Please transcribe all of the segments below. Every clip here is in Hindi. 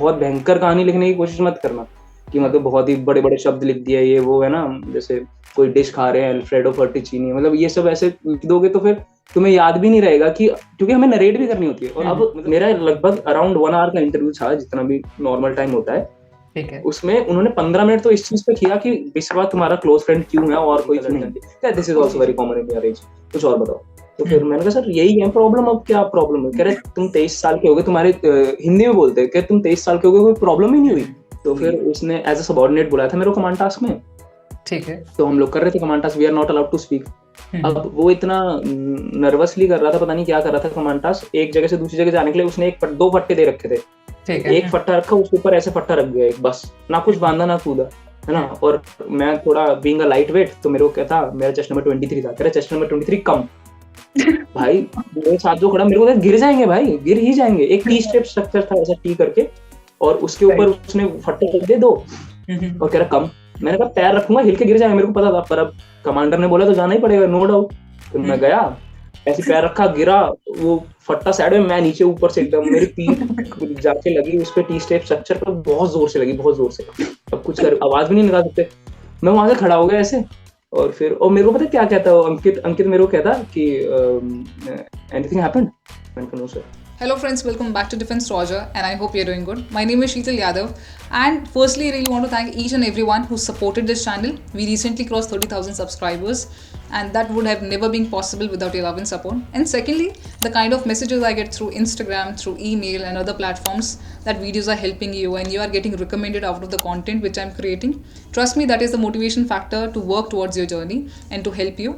बहुत भयंकर कहानी लिखने की कोशिश मत करना कि मतलब बहुत ही बड़े बड़े शब्द लिख दिया ये वो, है ना, जैसे कोई डिश खा रहे हैं अल्फ्रेडो फर्टिचीनी, मतलब ये सब ऐसे लिख दोगे तो फिर तुम्हें याद भी नहीं रहेगा कि, क्योंकि हमें नरेट भी करनी होती है। और अब मेरा लगभग अराउंड 1 आवर का इंटरव्यू था, जितना भी नॉर्मल टाइम होता है। ठीक है। उसमें उन्होंने 15 मिनट तो इस चीज पे किया कि विश्वा तुम्हारा क्लोज फ्रेंड क्यों है और कोई नहीं। क्या this is also very common in your age, कुछ और बताओ। तो फिर मैंने कहा सर यही है प्रॉब्लम, अब क्या प्रॉब्लम है? कह रहे तुम 23 साल के हो गए, तुम्हारे हिंदी में बोलते हैं कि तुम 23 साल के हो गए, कोई प्रॉब्लम ही नहीं हुई। तो फिर उसने एज अ सबॉर्डिनेट बुलाया था मेरे को कमांड टास्क में। ठीक है। तो हम लोग कर रहे थे command task, we are not allowed to speak. अब वो इतना नर्वसली कर रहा था, पता नहीं क्या कर रहा था कमांड टास्क। एक जगह से दूसरी जगह जाने के लिए उसने दो फट्टे दे रखे थे। ठीक है। एक फट्टा रखा, उसके ऊपर ऐसे फट्टा रख गया एक, बस ना कुछ बांधा ना कूदा, है ना। और मैं थोड़ा बीइंग अ लाइट वेट, तो मेरे को कहता, मेरा चेस्ट नंबर 23 था, कह रहा चेस्ट नंबर 23 कम। भाई मेरे साथ जो खड़ा, मेरे को गिर जाएंगे भाई, गिर ही जाएंगे। एक टी स्टेप स्ट्रक्चर था ऐसा टी करके, और उसके ऊपर उसने फट्टे रख दे दो और कह रहा कम। मैंने कहा पैर रखूंगा हिल के गिर जाएंगे, मेरे को पता था, पर अब कमांडर ने बोला तो जाना ही पड़ेगा, नो डाउट। तो मैं गया, ऐसे पैर रखा, गिरा, वो फट्टा साइड में, मैं नीचे, ऊपर से एकदम मेरी पीठ जाके लगी उस पे टी स्टेप स्ट्रक्चर पर, बहुत जोर से लगी, बहुत जोर से। अब कुछ कर आवाज भी नहीं निकाल सकते। मैं वहां से खड़ा हो गया ऐसे, और फिर और मेरे को पता क्या कहता है अंकित, मेरे को कहता कि एनीथिंग हैपेंड? मैंने कहा no sir. Hello friends, welcome back to Defense Roger, and I hope you're doing good. My name is Sheetal Yadav, and firstly, I really want to thank each and everyone who supported this channel. We recently crossed 30,000 subscribers, and that would have never been possible without your love and support. And secondly, the kind of messages I get through Instagram, through email, and other platforms that videos are helping you and you are getting recommended out of the content which I'm creating. Trust me, that is the motivation factor to work towards your journey and to help you.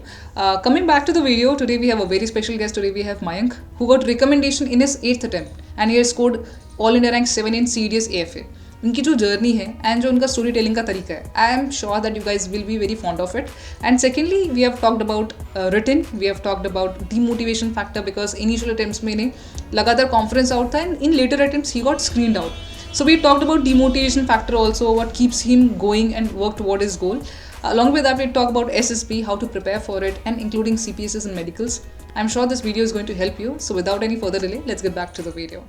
Coming back to the video, today we have a very special guest. Today we have Mayank, who got recommendation in his 8th attempt and he has scored All India Rank 7 in CDS AFA. उनकी जो जर्नी है एंड जो उनका स्टोरी टेलिंग का तरीका है, I am sure that you guys will be very fond of it. And secondly we have talked about written, we have talked about demotivation factor, because initial attempts में इन्हें लगातार कॉन्फ्रेंस आउट था and in later attempts he got screened out. So we talked about demotivation factor also, what keeps him going and work toward his goal. Along with that, we talk about SSB, how to prepare for it, and including CPSs and medicals. I'm sure this video is going to help you. So without any further delay, let's get back to the video.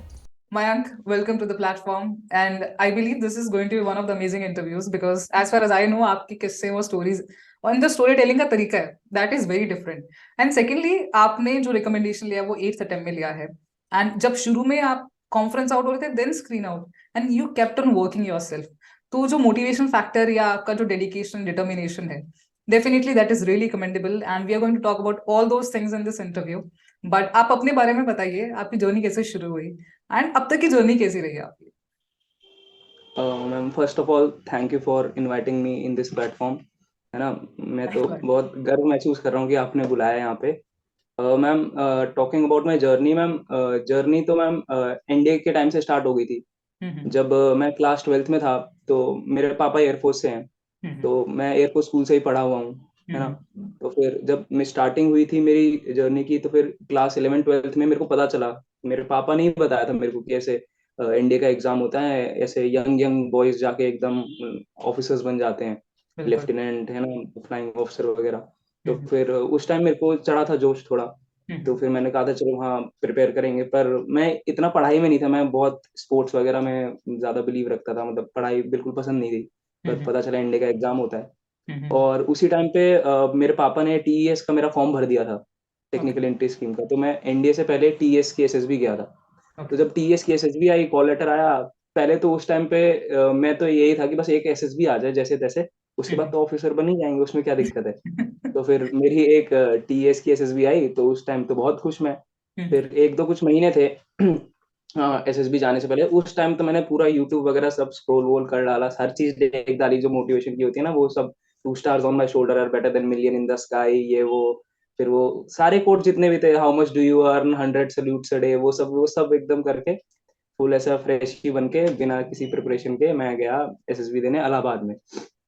Mayank, welcome to the platform. And I believe this is going to be one of the amazing interviews because as far as I know, आपकी किस्से और stories और जो story telling का तरीका है, that is very different. And secondly, आपने जो recommendation लिया वो 8th attempt में लिया है. And जब शुरू में आप conference out हो रहे थे, then screen out. And you kept on working yourself. तो जो मोटिवेशन फैक्टर या आपका जो डेडिकेशन डिटर्मिनेशन है, definitely that is really commendable and we are going to talk about all those things in this interview. But आप अपने बारे में बताइए, आपकी जर्नी कैसे शुरू हुई एंड अब तक की जर्नी कैसी रही आपकी? Ma'am first of all thank you for inviting me in this platform, है ना। मैं तो बहुत गर्व महसूस कर रहा हूँ कि आपने बुलाया है यहाँ पे। Ma'am talking about my journey, ma'am journey तो मैम एनडीए के टाइम से स्टार्ट हो गई थी। जब मैं क्लास 12th में था, तो मेरे पापा एयरफोर्स से हैं, तो मैं एयरफोर्स स्कूल से ही पढ़ा हुआ हूँ, है ना। तो फिर जब मैं स्टार्टिंग हुई थी मेरी जर्नी की, तो फिर क्लास 11th-12th में मेरे को पता चला, मेरे पापा ने ही बताया था मेरे को कि ऐसे एनडीए का एग्जाम होता है, ऐसे यंग यंग बॉयज जाके एकदम ऑफिसर्स बन जाते हैं, लेफ्टिनेंट, है ना, फ्लाइंग ऑफिसर वगैरह। तो फिर उस टाइम मेरे को चढ़ा था जोश थोड़ा। तो फिर मैंने कहा था चलो हाँ प्रिपेयर करेंगे, पर मैं इतना पढ़ाई में नहीं था, मैं बहुत स्पोर्ट्स वगैरह में ज्यादा बिलीव रखता था, मतलब पढ़ाई बिल्कुल पसंद नहीं थी। पर पता चला इंडिया का एग्जाम होता है, और उसी टाइम पे मेरे पापा ने टीईएस का मेरा फॉर्म भर दिया था, टेक्निकल एंट्री स्कीम का। तो मैं एनडीए से पहले टीएस की एसएसबी गया था। तो जब टीएस की एसएसबी आई, कॉल लेटर आया, पहले तो उस टाइम पे मैं तो यही था कि बस एक एसएसबी आ जाए जैसे तैसे, उसके बाद तो ऑफिसर बन ही जाएंगे, उसमें क्या दिक्कत है। तो फिर मेरी एक टीएस की एसएसबी आई, तो उस टाइम तो बहुत खुश मैं। फिर एक दो कुछ महीने थे एसएसबी जाने से पहले, उस टाइम तो मैंने पूरा यूट्यूब वगैरह सब स्क्रॉल वोल कर डाला, हर चीज देख डाली जो मोटिवेशन की होती है ना, वो सब। 2 stars on my shoulder are better than million in the sky, ये वो। फिर वो सारे कोड जितने भी थे, how much do you earn, 100 salutes a day, वो सब एकदम करके फुल ऐसा फ्रेश ही बन के, बिना किसी प्रिपरेशन के मैं गया एसएसबी देने इलाहाबाद में।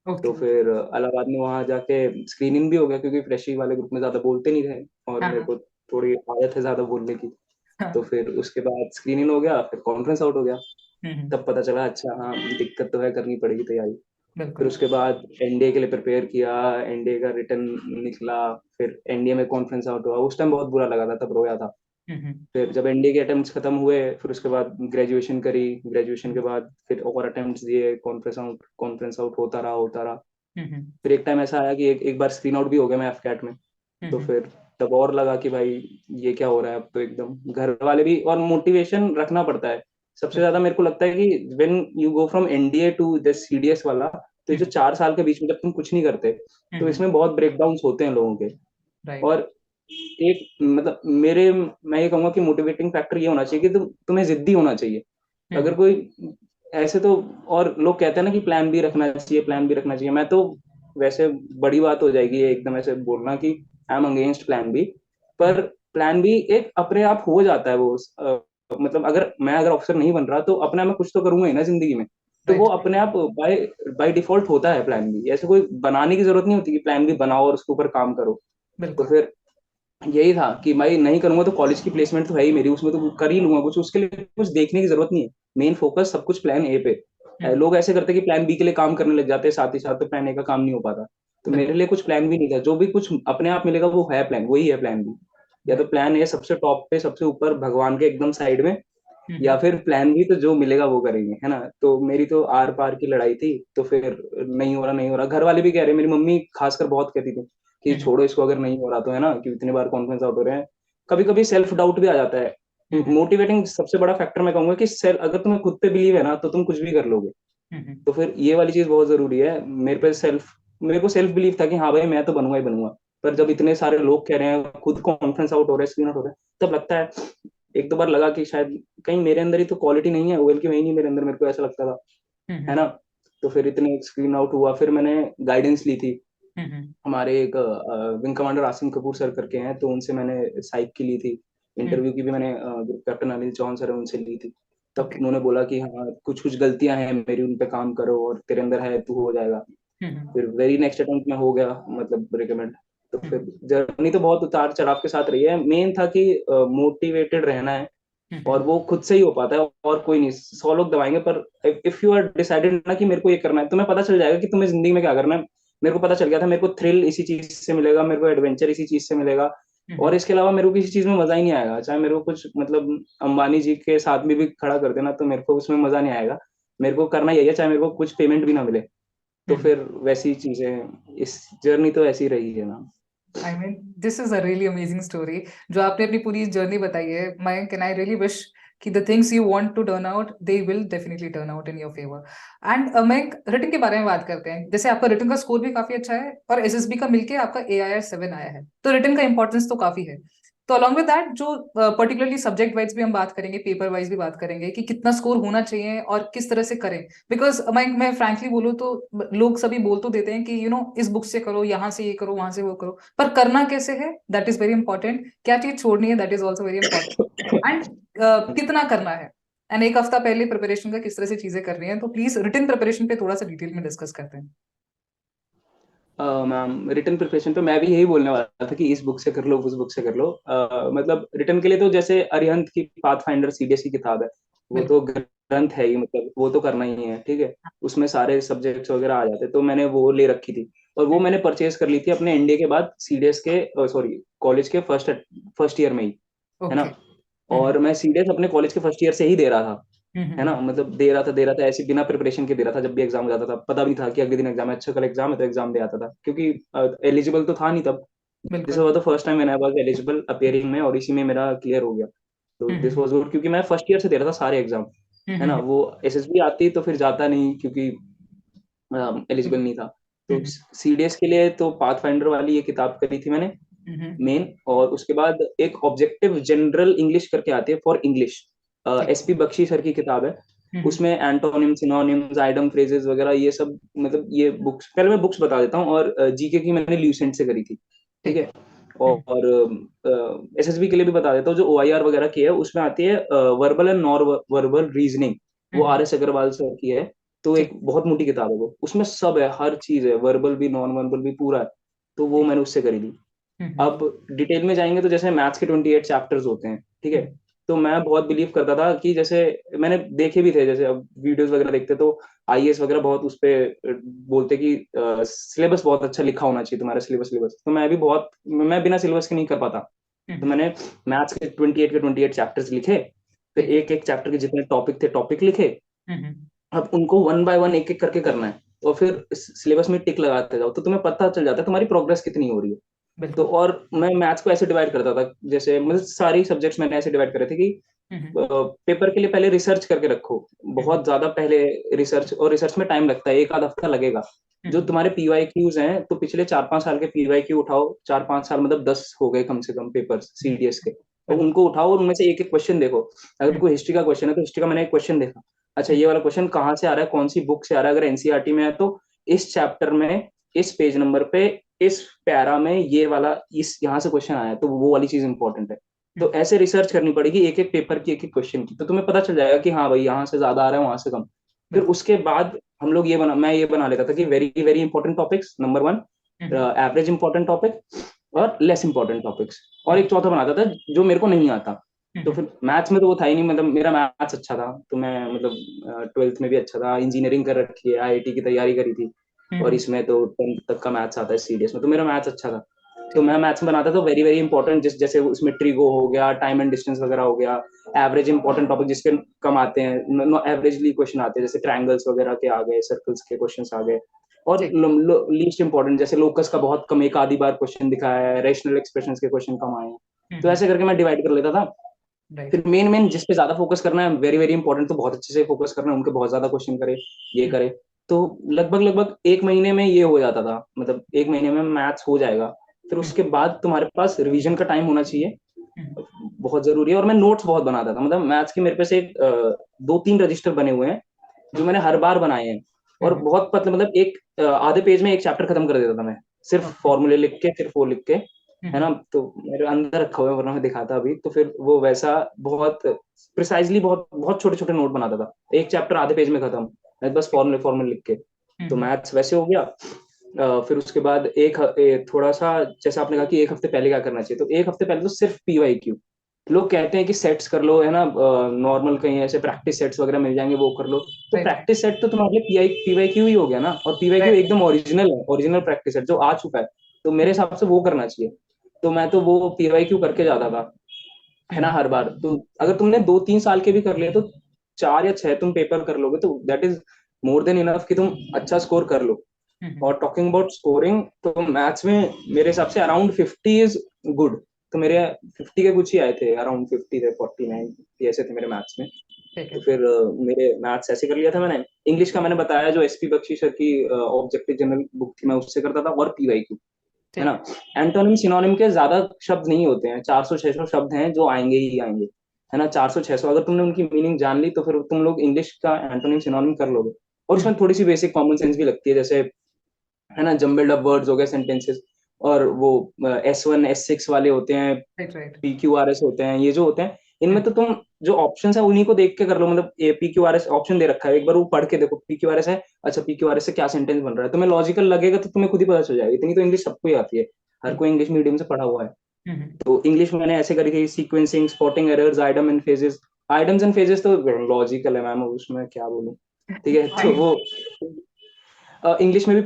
तो फिर इलाहाबाद में वहां जाके स्क्रीनिंग भी हो गया, क्योंकि फ्रेशी वाले ग्रुप में ज्यादा बोलते नहीं थे और मेरे को थोड़ी आदत है ज्यादा बोलने की। तो फिर उसके बाद स्क्रीनिंग हो गया, फिर कॉन्फ्रेंस आउट हो गया। तब पता चला अच्छा हाँ दिक्कत तो है, करनी पड़ेगी तैयारी। फिर उसके बाद एनडीए के लिए प्रिपेयर किया, एनडीए का रिटर्न निकला, फिर एनडीए में कॉन्फ्रेंस आउट हुआ। उस टाइम बहुत बुरा लगा था, तब रोया था। हम्म, फिर जब एनडीए के अटेम्प्ट्स खत्म हुए, फिर उसके बाद ग्रेजुएशन करी, ग्रेजुएशन के बाद फिर और अटेम्प्ट्स दिए, कॉन्फ्रेंस आउट होता रहा। हम्म, फिर एक टाइम ऐसा आया कि एक बार स्क्रीन आउट भी हो गया मैं एफकैट में। तो हम्म, फिर तब और लगा कि भाई ये क्या हो रहा है, अब तो एकदम घर वाले भी, और मोटिवेशन रखना पड़ता है सबसे ज्यादा। मेरे को लगता है कि when you go from NDA to this CDS वाला, तो ये जो 4 साल के बीच में जब तुम कुछ नहीं करते, तो इसमें बहुत ब्रेकडाउन्स होते हैं लोगों के। राइट। और एक मतलब मैं ये कहूंगा कि मोटिवेटिंग फैक्टर ये होना चाहिए कि तुम्हें जिद्दी होना चाहिए। अगर कोई ऐसे तो, और लोग कहते हैं ना कि प्लान बी रखना चाहिए, प्लान बी रखना चाहिए। मैं तो वैसे बड़ी बात हो जाएगी ये एकदम ऐसे बोलना कि I am against plan B, पर प्लान बी एक अपने आप हो जाता है वो। मतलब अगर ऑफिसर नहीं बन रहा, तो अपने आप में कुछ तो करूंगा ही ना जिंदगी में। तो वो राइट। अपने आप बाय बाय डिफॉल्ट होता है प्लान बी। ऐसे कोई बनाने की जरूरत नहीं होती कि प्लान बी बनाओ और उसके ऊपर काम करो। तो बिल्कुल। फिर यही था कि भाई नहीं करूंगा तो कॉलेज की प्लेसमेंट तो है ही मेरी, उसमें तो कर ही लूंगा कुछ, उसके लिए कुछ देखने की जरूरत नहीं है। मेन फोकस सब कुछ प्लान ए पे। लोग ऐसे करते हैं कि प्लान बी के लिए काम करने लग जाते हैं साथ ही साथ, तो प्लान ए का काम नहीं हो पाता। तो मेरे बिल्कुल। लिए कुछ प्लान भी नहीं था, जो भी कुछ अपने आप मिलेगा वो है प्लान, वही है प्लान बी। या तो राइट। प्लान ए सबसे टॉप पे, सबसे ऊपर भगवान के एकदम साइड में, या फिर प्लान बी तो जो मिलेगा वो करेंगे, है ना। तो मेरी तो आर पार की लड़ाई थी। तो फिर नहीं हो रहा, नहीं हो रहा, घर वाले भी कह रहे, मेरी मम्मी खासकर बहुत कहती थी कि छोड़ो इसको, अगर नहीं हो रहा तो, है ना, कि इतने बार कॉन्फ्रेंस आउट हो रहे हैं। कभी कभी सेल्फ डाउट भी आ जाता है। मोटिवेटिंग सबसे बड़ा फैक्टर मैं कहूंगा कि सेल्फ, अगर तुम्हें खुद पे बिलीव है ना, तो तुम कुछ भी कर लोगे। तो फिर ये वाली चीज बहुत जरूरी है। मेरे को सेल्फ बिलीव था कि हाँ भाई मैं तो बनूंगा ही बनूंगा। पर जब इतने सारे लोग कह रहे हैं, खुद कॉन्फ्रेंस आउट हो रहा है, स्क्रीन आउट हो रहा है, तब लगता है, एक दो बार लगा कि शायद कहीं मेरे अंदर ही तो क्वालिटी नहीं है, ओएल की वही नहीं मेरे अंदर, मेरे को ऐसा लगता था, है ना। तो फिर इतने स्क्रीन आउट हुआ, फिर मैंने गाइडेंस ली थी। हमारे एक wing commander Asim Kapoor sir करके हैं, तो उनसे मैंने साइक की ली थी। इंटरव्यू की भी मैंने group captain Anil Chauhan sir है, उनसे ली थी। तब ओके। उन्होंने बोला कि हाँ कुछ कुछ गलतियां हैं मेरी, उन पे काम करो और तेरे अंदर है, तू हो जाएगा। फिर वेरी नेक्स्ट अटेम्प्ट में हो गया, मतलब रिकमेंड। तो फिर जर्नी तो बहुत उतार चढ़ाव के साथ रही है। मेन था कि मोटिवेटेड रहना है, और वो खुद से ही हो पाता है, और कोई नहीं, 100 लोग दबाएंगे। पर इफ यू आर डिसाइडेड ना कि मेरे को ये करना है, तुम्हें पता चल जाएगा कि तुम्हें जिंदगी में क्या करना है। मेरे को पता चल गया था, मेरे को थ्रिल इसी चीज से मिलेगा, मेरे को एडवेंचर इसी चीज से मिलेगा, और इसके अलावा मेरे को किसी चीज में मजा ही नहीं आएगा। चाहे मेरे को कुछ, मतलब अंबानी जी के साथ में भी खड़ा कर देना, तो मेरे को उसमें मजा नहीं आएगा। मेरे को करना यही है, चाहे मेरे को कुछ पेमेंट भी ना मिले। तो फिर वैसी चीजें हैं। इस जर्नी तो ऐसी रही है ना। I mean this is a really amazing story जो आपने अपनी पूरी जर्नी बताई है। Mayank, can I really wish कि the things you want to turn out they will definitely turn out in your favour. And Mayank, written के बारे में बात करते हैं। जैसे आपका रिटन का स्कोर भी काफी अच्छा है और एसएसबी का मिलके आपका AIR 7 आया है, तो रिटन का इंपॉर्टेंस तो काफी है। तो अलॉन्ग विद दैट जो पर्टिकुलरली सब्जेक्ट वाइज भी हम बात करेंगे, पेपर वाइज भी बात करेंगे कि कितना स्कोर होना चाहिए और किस तरह से करें। बिकॉज मैं फ्रैंकली बोलूँ तो लोग सभी बोल तो देते हैं कि इस बुक से करो, यहाँ से ये करो, वहां से वो करो, पर करना कैसे है दैट इज वेरी इंपॉर्टेंट। क्या चीज छोड़नी है that is also very important. And कितना करना है। एंड एक हफ्ता पहले प्रिपरेशन का किस तरह से चीजें कर रही हैं, तो प्लीज रिटन प्रिपरेशन पे थोड़ा सा डिटेल में डिस्कस करते हैं। मैम रिटन प्रिपरेशन पे मैं भी यही बोलने वाला था कि इस बुक से कर लो, उस बुक से कर लो। मतलब रिटन के लिए तो जैसे अरिहंत की पाथ फाइंडर सीडीएस की किताब है, वो बिल्कुल। तो ग्रंथ है ही, मतलब वो तो करना ही है, ठीक है। उसमें सारे सब्जेक्ट्स वगैरह आ जाते हैं, तो मैंने वो ले रखी थी। और वो मैंने परचेज कर ली थी अपने एनडीए के बाद, सीडीएस के, सॉरी, कॉलेज के फर्स्ट फर्स्ट ईयर में ही, है ओके। ना। और मैं सीडीएस अपने कॉलेज के फर्स्ट ईयर से ही दे रहा था, है ना। हम्म। मतलब दे रहा था ऐसे बिना प्रिपरेशन के दे रहा था। जब भी एग्जाम हो जाता था, पता भी था कि अगले दिन एग्जाम है, अच्छा कल एग्जाम है, तो एग्जाम दे आता था, क्योंकि एलिजिबल तो था नहीं तब। दिस बिल्कुल। Was the first time when I was eligible appearing में, और इसी में मेरा क्लियर हो गया। तो दिस हम्म। वाज गुड, क्योंकि मैं फर्स्ट ईयर से दे रहा था सारे एग्जाम, है ना। हम्म। वो एसएसबी आती तो फिर जाता नहीं, क्योंकि एलिजिबल नहीं था। तो हम्म। सीडीएस के लिए तो पाथ फाइंडर वाली ये किताब करी थी मैंने, हम्म। मेन। और उसके बाद एक ऑब्जेक्टिव जनरल इंग्लिश करके आती है, फॉर इंग्लिश, ठीक। एसपी बख्शी सर की किताब है। हम्म। उसमें एंटोनिम, सिनोनिम्स, आइडम फ्रेजेस वगैरह ये सब, मतलब ये बुक्स, पहले मैं बुक्स बता देता हूँ। और जीके की मैंने ल्यूसेंट से करी थी, ठीक ठीक है। है। और एसएसबी के लिए भी बता देता हूँ, जो ओआईआर वगैरह की है, उसमें आती है verbal and non verbal reasoning, वो हम्म। आर एस अग्रवाल सर की है। तो एक ठीक। बहुत मोटी किताब है वो, उसमें सब है, हर चीज है, वर्बल भी नॉन वर्बल भी पूरा है। तो वो ठीक। मैंने उससे करी थी। हम्म। अब डिटेल में जाएंगे तो जैसे मैथ्स के 28 चैप्टर्स होते हैं, ठीक है। हम्म। तो मैं बहुत बिलीव करता था कि जैसे मैंने देखे भी थे, जैसे अब वीडियोस वगैरह देखते तो आईएएस वगैरह बहुत उस पे बोलते कि सिलेबस बहुत अच्छा लिखा होना चाहिए तुम्हारा, सिलेबस सिलेबस। तो मैं बिना सिलेबस के नहीं कर पाता, तो मैंने मैथ्स के 28 चैप्टर्स लिखे, फिर एक एक चैप्टर के जितने टॉपिक थे टॉपिक लिखे। अब उनको वन बाय वन एक एक करके करना है, और फिर सिलेबस में टिक लगाते जाओ, तो तुम्हें पता चल जाता है तुम्हारी प्रोग्रेस कितनी हो रही है। तो बिल्कुल। और मैं मैथ्स को ऐसे डिवाइड करता था, जैसे मतलब सारी सब्जेक्ट्स मैंने ऐसे डिवाइड करे थे कि पेपर के लिए पहले रिसर्च करके रखो, बहुत ज्यादा पहले रिसर्च, और रिसर्च में टाइम लगता है, एक आध हफ्ता लगेगा। जो तुम्हारे पीवाई क्यूज हैं, तो पिछले 4-5 साल के पीवाई क्यू उठाओ, 4-5 साल मतलब 10 हो गए कम से कम पेपर सीडीएस के, तो उनको उठाओ और उनमें से एक एक क्वेश्चन देखो। अगर कोई हिस्ट्री का क्वेश्चन है तो हिस्ट्री का मैंने एक क्वेश्चन देखा, अच्छा ये वाला क्वेश्चन कहाँ से आ रहा है, कौन सी बुक से आ रहा है, अगर एनसीईआरटी में है तो इस चैप्टर में इस पेज नंबर पे इस पैरा में ये वाला इस यहाँ से क्वेश्चन आया, तो वो वाली चीज इंपॉर्टेंट है। तो ऐसे रिसर्च करनी पड़ेगी एक एक पेपर की, एक एक क्वेश्चन की, तो तुम्हें पता चल जाएगा कि हाँ भाई यहाँ से ज्यादा आ रहा है वहां से कम। फिर उसके बाद हम लोग मैं ये बना लेता था कि very very important topics number 1, average important topic और लेस इंपॉर्टेंट टॉपिक्स, और एक चौथा बनाता था जो मेरे को नहीं आता। तो फिर मैथ्स में तो वो था ही नहीं, मतलब मेरा मैथ्स अच्छा था, तो मैं मतलब 12th में भी अच्छा था, इंजीनियरिंग कर रखी है, आईआईटी की तैयारी करी थी, और इसमें तो 10th तक का मैथ्स आता है सीडीएस में, तो मेरा मैथ्स अच्छा था। तो मैं मैथ्स में बनाता था वेरी वेरी इंपॉर्टेंट, जैसे उसमें ट्रिगो हो गया, टाइम एंड डिस्टेंस वगैरह हो गया, एवरेज इंपॉर्टेंट टॉपिक जिसके कम आते हैं, एवरेजली क्वेश्चन आते हैं, जैसे ट्रायंगल्स वगैरह के आ गए, सर्कल्स के क्वेश्चन आ गए, और लीस्ट इंपॉर्टेंट जैसे लोकस का बहुत कम, एक आधी बार क्वेश्चन दिखाया है, रेशनल एक्सप्रेशंस के क्वेश्चन कम आए हैं, तो ऐसे करके मैं डिवाइड कर लेता था। फिर मेन मेन जिस पे ज्यादा फोकस करना है, वेरी वेरी इंपॉर्टेंट, तो बहुत अच्छे से फोकस करना है, उनके बहुत ज्यादा क्वेश्चन करे, ये करे। तो लगभग लगभग एक महीने में ये हो जाता था, मतलब एक महीने में मैथ्स हो जाएगा। फिर उसके बाद तुम्हारे पास रिवीजन का टाइम होना चाहिए, बहुत जरूरी है। और मैं नोट्स बहुत बनाता था, मतलब मैथ्स के मेरे पे से 2-3 रजिस्टर बने हुए हैं जो मैंने हर बार बनाए हैं, और बहुत मतलब एक आधे पेज में एक चैप्टर खत्म कर देता था मैं, सिर्फ फॉर्मूले लिख के, सिर्फ वो लिख के, है ना। तो मेरे अंदर रखा हुआ है, वरना मैं दिखाता अभी, तो फिर वो वैसा बहुत प्रिसाइजली बहुत बहुत छोटे छोटे नोट बनाता था, एक चैप्टर आधे पेज में खत्म, मैं बस फॉर्मूले फॉर्मूले लिख के। तो मैथ्स वैसे हो गया। फिर उसके बाद थोड़ा सा, जैसे आपने कहा कि एक हफ्ते पहले क्या करना चाहिए, तो एक हफ्ते पहले तो सिर्फ पीवाई क्यू, लोग कहते हैं कि सेट्स कर लो, है ना, नॉर्मल कहीं ऐसे प्रैक्टिस सेट्स वगैरह मिल जाएंगे, वो कर लो। तो प्रैक्टिस सेट तो तुम्हारे लिए पीवाई क्यू ही हो गया ना, और पीवाई क्यू एकदम ओरिजिनल है, ओरिजिनल प्रैक्टिस सेट जो आ चुका है, तो मेरे हिसाब से वो करना चाहिए। तो मैं तो वो पीवाई क्यू करके जाता था, है ना, हर बार। तो अगर तुमने 2-3 साल के भी कर लिए, तो 4 या 6 तुम पेपर कर लोगे, तो that is more than enough कि तुम अच्छा स्कोर कर लो। और टॉकिंग अबाउट स्कोरिंग, तो मैथ्स में मेरे हिसाब से अराउंड 50 इज गुड, तो मेरे 50 के कुछ ही आए थे, अराउंड 50 थे, 49 ऐसे थे मेरे मैथ्स में। तो फिर मेरे मैथ्स ऐसे कर लिया था मैंने। इंग्लिश का मैंने बताया, जो एसपी बख्शी सर की ऑब्जेक्टिव जनरल बुक थी, मैं उससे करता था, और पीवाई क्यू, है ना। एंटोनिम सिनोनिम के ज्यादा शब्द नहीं होते हैं, 400-600 शब्द हैं जो आएंगे ही आएंगे, है ना, 400-600, अगर तुमने उनकी मीनिंग जान ली तो फिर तुम लोग इंग्लिश का एंटोनिम सिनोनिम कर लोगे। और उसमें थोड़ी सी बेसिक कॉमन सेंस भी लगती है, जैसे, है ना, जम्बल्ड अप वर्ड्स हो गए, सेंटेंसेस, और वो S1 S6 वाले होते हैं, PQRS होते हैं, ये जो होते हैं, इनमें तो तुम जो ऑप्शन है उन्हीं को देख के कर लो, मतलब PQRS ऑप्शन दे रखा है, एक बार वो पढ़ के देखो PQRS है, अच्छा PQRS से क्या सेंटेंस बन रहा है, तुम्हें लॉजिकल लगेगा तो तुम्हें खुद ही पता चल जाएगा, इतनी तो इंग्लिश सबको ही आती है, हर कोई इंग्लिश मीडियम से पढ़ा हुआ है। तो इंग्लिश मैंने ऐसे करी थी, sequencing, spotting errors, item and phases. Items and phases तो लॉजिकल है मैम, उसमें क्या बोलूं, ठीक है। तो वो इंग्लिश में भी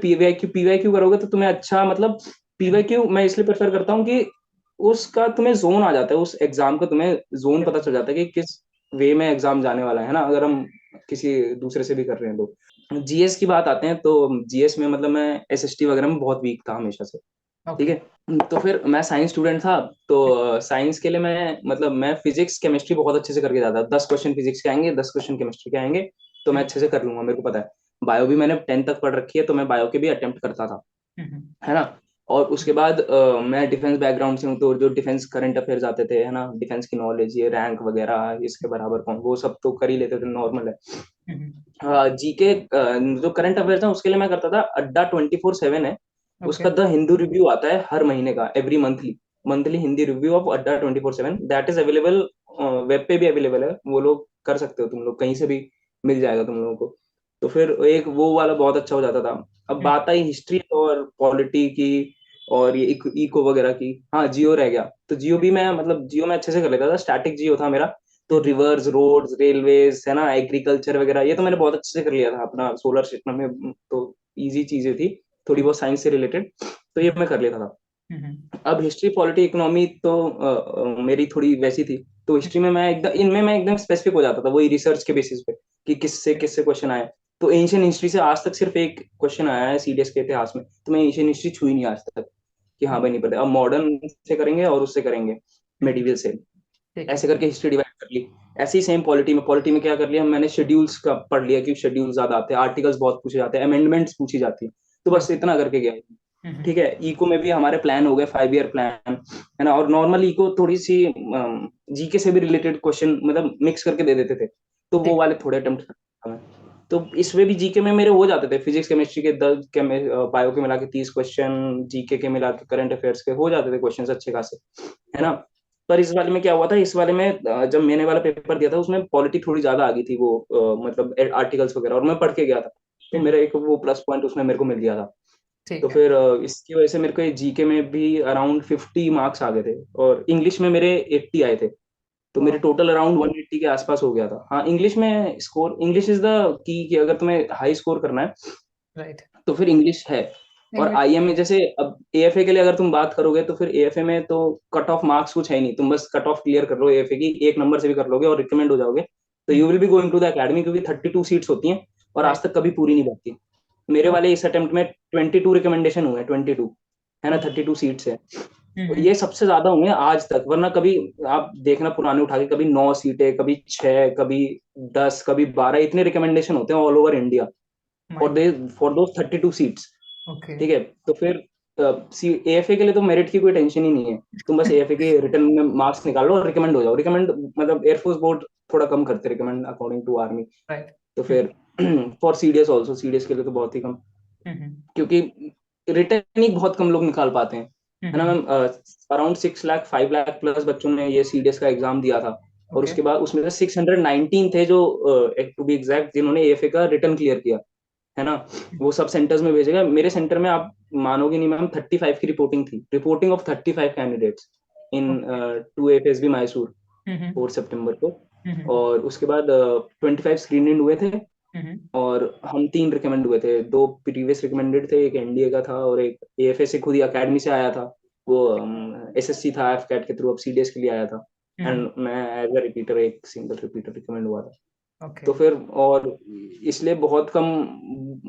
पीवाईक्यू करोगे तो तुम्हें अच्छा, मतलब पीवाईक्यू मैं इसलिए प्रेफर करता हूँ कि उसका तुम्हें जोन आ जाता है, उस एग्जाम का तुम्हें जोन पता चल जाता है कि किस वे में एग्जाम जाने वाला है ना, अगर हम किसी दूसरे से भी कर रहे हैं तो। जीएस की बात आते हैं, तो जीएस में मतलब मैं एसएसटी वगैरह में बहुत वीक था हमेशा से, ठीक है। तो फिर मैं साइंस स्टूडेंट था, तो साइंस के लिए मैं फिजिक्स केमिस्ट्री बहुत अच्छे से करके जाता, 10 क्वेश्चन फिजिक्स के आएंगे, 10 क्वेश्चन केमिस्ट्री के आएंगे, तो मैं अच्छे से कर लूंगा, मेरे को पता है। बायो भी मैंने 10th तक पढ़ रखी है, तो मैं बायो के भी अटेम्प्ट करता था, है ना। और उसके बाद मैं डिफेंस बैकग्राउंड से हूँ, तो जो डिफेंस करंट अफेयर्स आते थे, है ना, डिफेंस की नॉलेज, ये रैंक वगैरह इसके बराबर कौन, वो सब तो कर ही लेते थे, नॉर्मल है। जीके जो करंट अफेयर्स है उसके लिए मैं करता था अड्डा 24/7 है, उसका द हिंदू रिव्यू आता है हर महीने का, every monthly, monthly Hindi review of अड्डा 24/7, दैट इज अवेलेबल, वेब पे भी अवेलेबल है, वो लोग कर सकते हो, तुम लोग कहीं से भी मिल जाएगा तुम लोगों को। तो फिर एक वो वाला बहुत अच्छा हो जाता था। अब बात आई हिस्ट्री और पॉलिटी की, और ये इको वगैरह की, हाँ जियो रह गया, तो जियो भी मैं, मतलब जियो में अच्छे से कर लेता था, स्टैटिक जियो था मेरा, तो रिवर्स, रोड्स, रेलवेज, है ना, एग्रीकल्चर वगैरह, ये तो मैंने बहुत अच्छे से कर लिया था अपना सोलर सिस्टम में, तो इजी चीजें थी, थोड़ी बहुत साइंस से रिलेटेड, तो ये मैं कर लेता था। अब हिस्ट्री पॉलिटी इकोनॉमी तो मेरी थोड़ी वैसी थी, तो हिस्ट्री में मैं एकदम स्पेसिफिक हो जाता था वही रिसर्च के बेसिस पे कि किससे किससे क्वेश्चन आए। तो एंशियंट हिस्ट्री से आज तक सिर्फ एक क्वेश्चन आया है सीडीएस के इतिहास में, तो मैं एंशियंट हिस्ट्री छुई नहीं आज तक कि हाँ भाई नहीं पता। अब मॉडर्न से करेंगे और उससे करेंगे मेडिवल से, ठीक है। ऐसे करके हिस्ट्री डिवाइड कर ली। ऐसे ही सेम पॉलिटी में क्या कर लिया मैंने, शेड्यूल्स का पढ़ लिया कि शेड्यूल ज्यादा आते हैं, आर्टिकल्स बहुत पूछे जाते हैं, अमेंडमेंट्स पूछी जाती है, तो बस बिल्कुल। इतना करके गया। ठीक है, इको में भी हमारे प्लान हो गए 5 ईयर प्लान, है ना। और नॉर्मल इको थोड़ी सी जीके से भी रिलेटेड क्वेश्चन मतलब मिक्स करके दे देते थे, तो वो ठीक। वाले थोड़े अटेम्प्ट करता मैं। तो इसमें भी जीके में मेरे हो जाते थे, फिजिक्स केमिस्ट्री के 10, बायो के मिला के 30 क्वेश्चन, जीके के मिला के करंट अफेयर्स के हो जाते थे क्वेश्चन अच्छे खासे, है ना। पर इस वाले में क्या हुआ था, इस वाले में जब मैंने वाला पेपर दिया था उसमें पॉलिटी थोड़ी ज्यादा आ गई थी, वो मतलब आर्टिकल्स वगैरह, और मैं पढ़ के गया था, तो मेरा एक वो प्लस पॉइंट उसमें मेरे को मिल गया था। तो ठीक है। फिर इसकी वजह से मेरे को जीके में भी अराउंड 50 मार्क्स आ गए थे, और इंग्लिश में मेरे 80 आए थे, तो मेरे वाह। टोटल अराउंड 180 के आसपास हो गया था। हाँ, इंग्लिश में score, English is the key, कि अगर तुम्हें हाई स्कोर करना है राइट। तो फिर इंग्लिश है। और इंग्लिश। आईएम में जैसे अब एएफए के लिए अगर तुम बात करोगे तो फिर एएफए में तो कट ऑफ मार्क्स कुछ है ही नहीं, तुम बस कट ऑफ क्लियर कर लो एएफए की, एक नंबर से भी कर लोगे और रिकमेंड हो जाओगे, तो you will be going to the academy, क्योंकि 32 सीट्स होती हैं और आज राइट। तक कभी पूरी नहीं होती। मेरे वाले इस अटेम्प्ट में 22 रिकमेंडेशन हुए हैं, 22, है ना, 32 सीट्स है। ये सबसे ज्यादा हुए हैं आज तक, वरना कभी आप देखना पुराने उठा के, कभी 9 सीटें, कभी 6, कभी 10, कभी 12, इतने रिकमेंडेशन होते हैं all over India my for God. They for those 32 seats. Okay. ठीक है, तो फिर एएफए के लिए तो मेरिट की कोई टेंशन ही नहीं है, तुम बस एएफए के रिटर्न में मार्क्स निकाल लो और रिकमेंड हो जाओ। रिकमेंड मतलब एयरफोर्स बोर्ड थोड़ा कम करते recommend according to army. Right. तो फिर फॉर सीडीएस ऑल्सो, सीडीएस के लिए तो बहुत ही कम, क्योंकि रिटर्न ही बहुत कम लोग निकाल पाते हैं, है ना ma'am. Around 6 lakh 5 lakh plus बच्चों ने ये सीडीएस का एग्जाम दिया था, और ओके। उसके बाद उसमें से 619 थे जो टू बी एग्जैक्ट जिन्होंने एएफए का रिटर्न क्लियर किया, है ना। वो सब सेंटर्स में भेजेगा, मेरे सेंटर में आप मानोगे नहीं मैम, 35 की रिपोर्टिंग थी, reporting of 35 candidates in okay. 2 FSB Mysore 4 सितंबर को। और उसके बाद 25 स्क्रीन इन हुए थे, और हम 3 रिकमेंड हुए थे, 2 प्रीवियस रिकमेंडेड थे, एक एनडीए का था और एक एएफए से खुद ही अकेडमी से आया था, वो एसएससी था एफ कैट के थ्रू, अब सीडीएस के लिए आया था। एंड मैं एज अ रिपीटर, एक सिंगल रिपीटर रिकमेंड हुआ था। ओके। तो फिर और इसलिए बहुत कम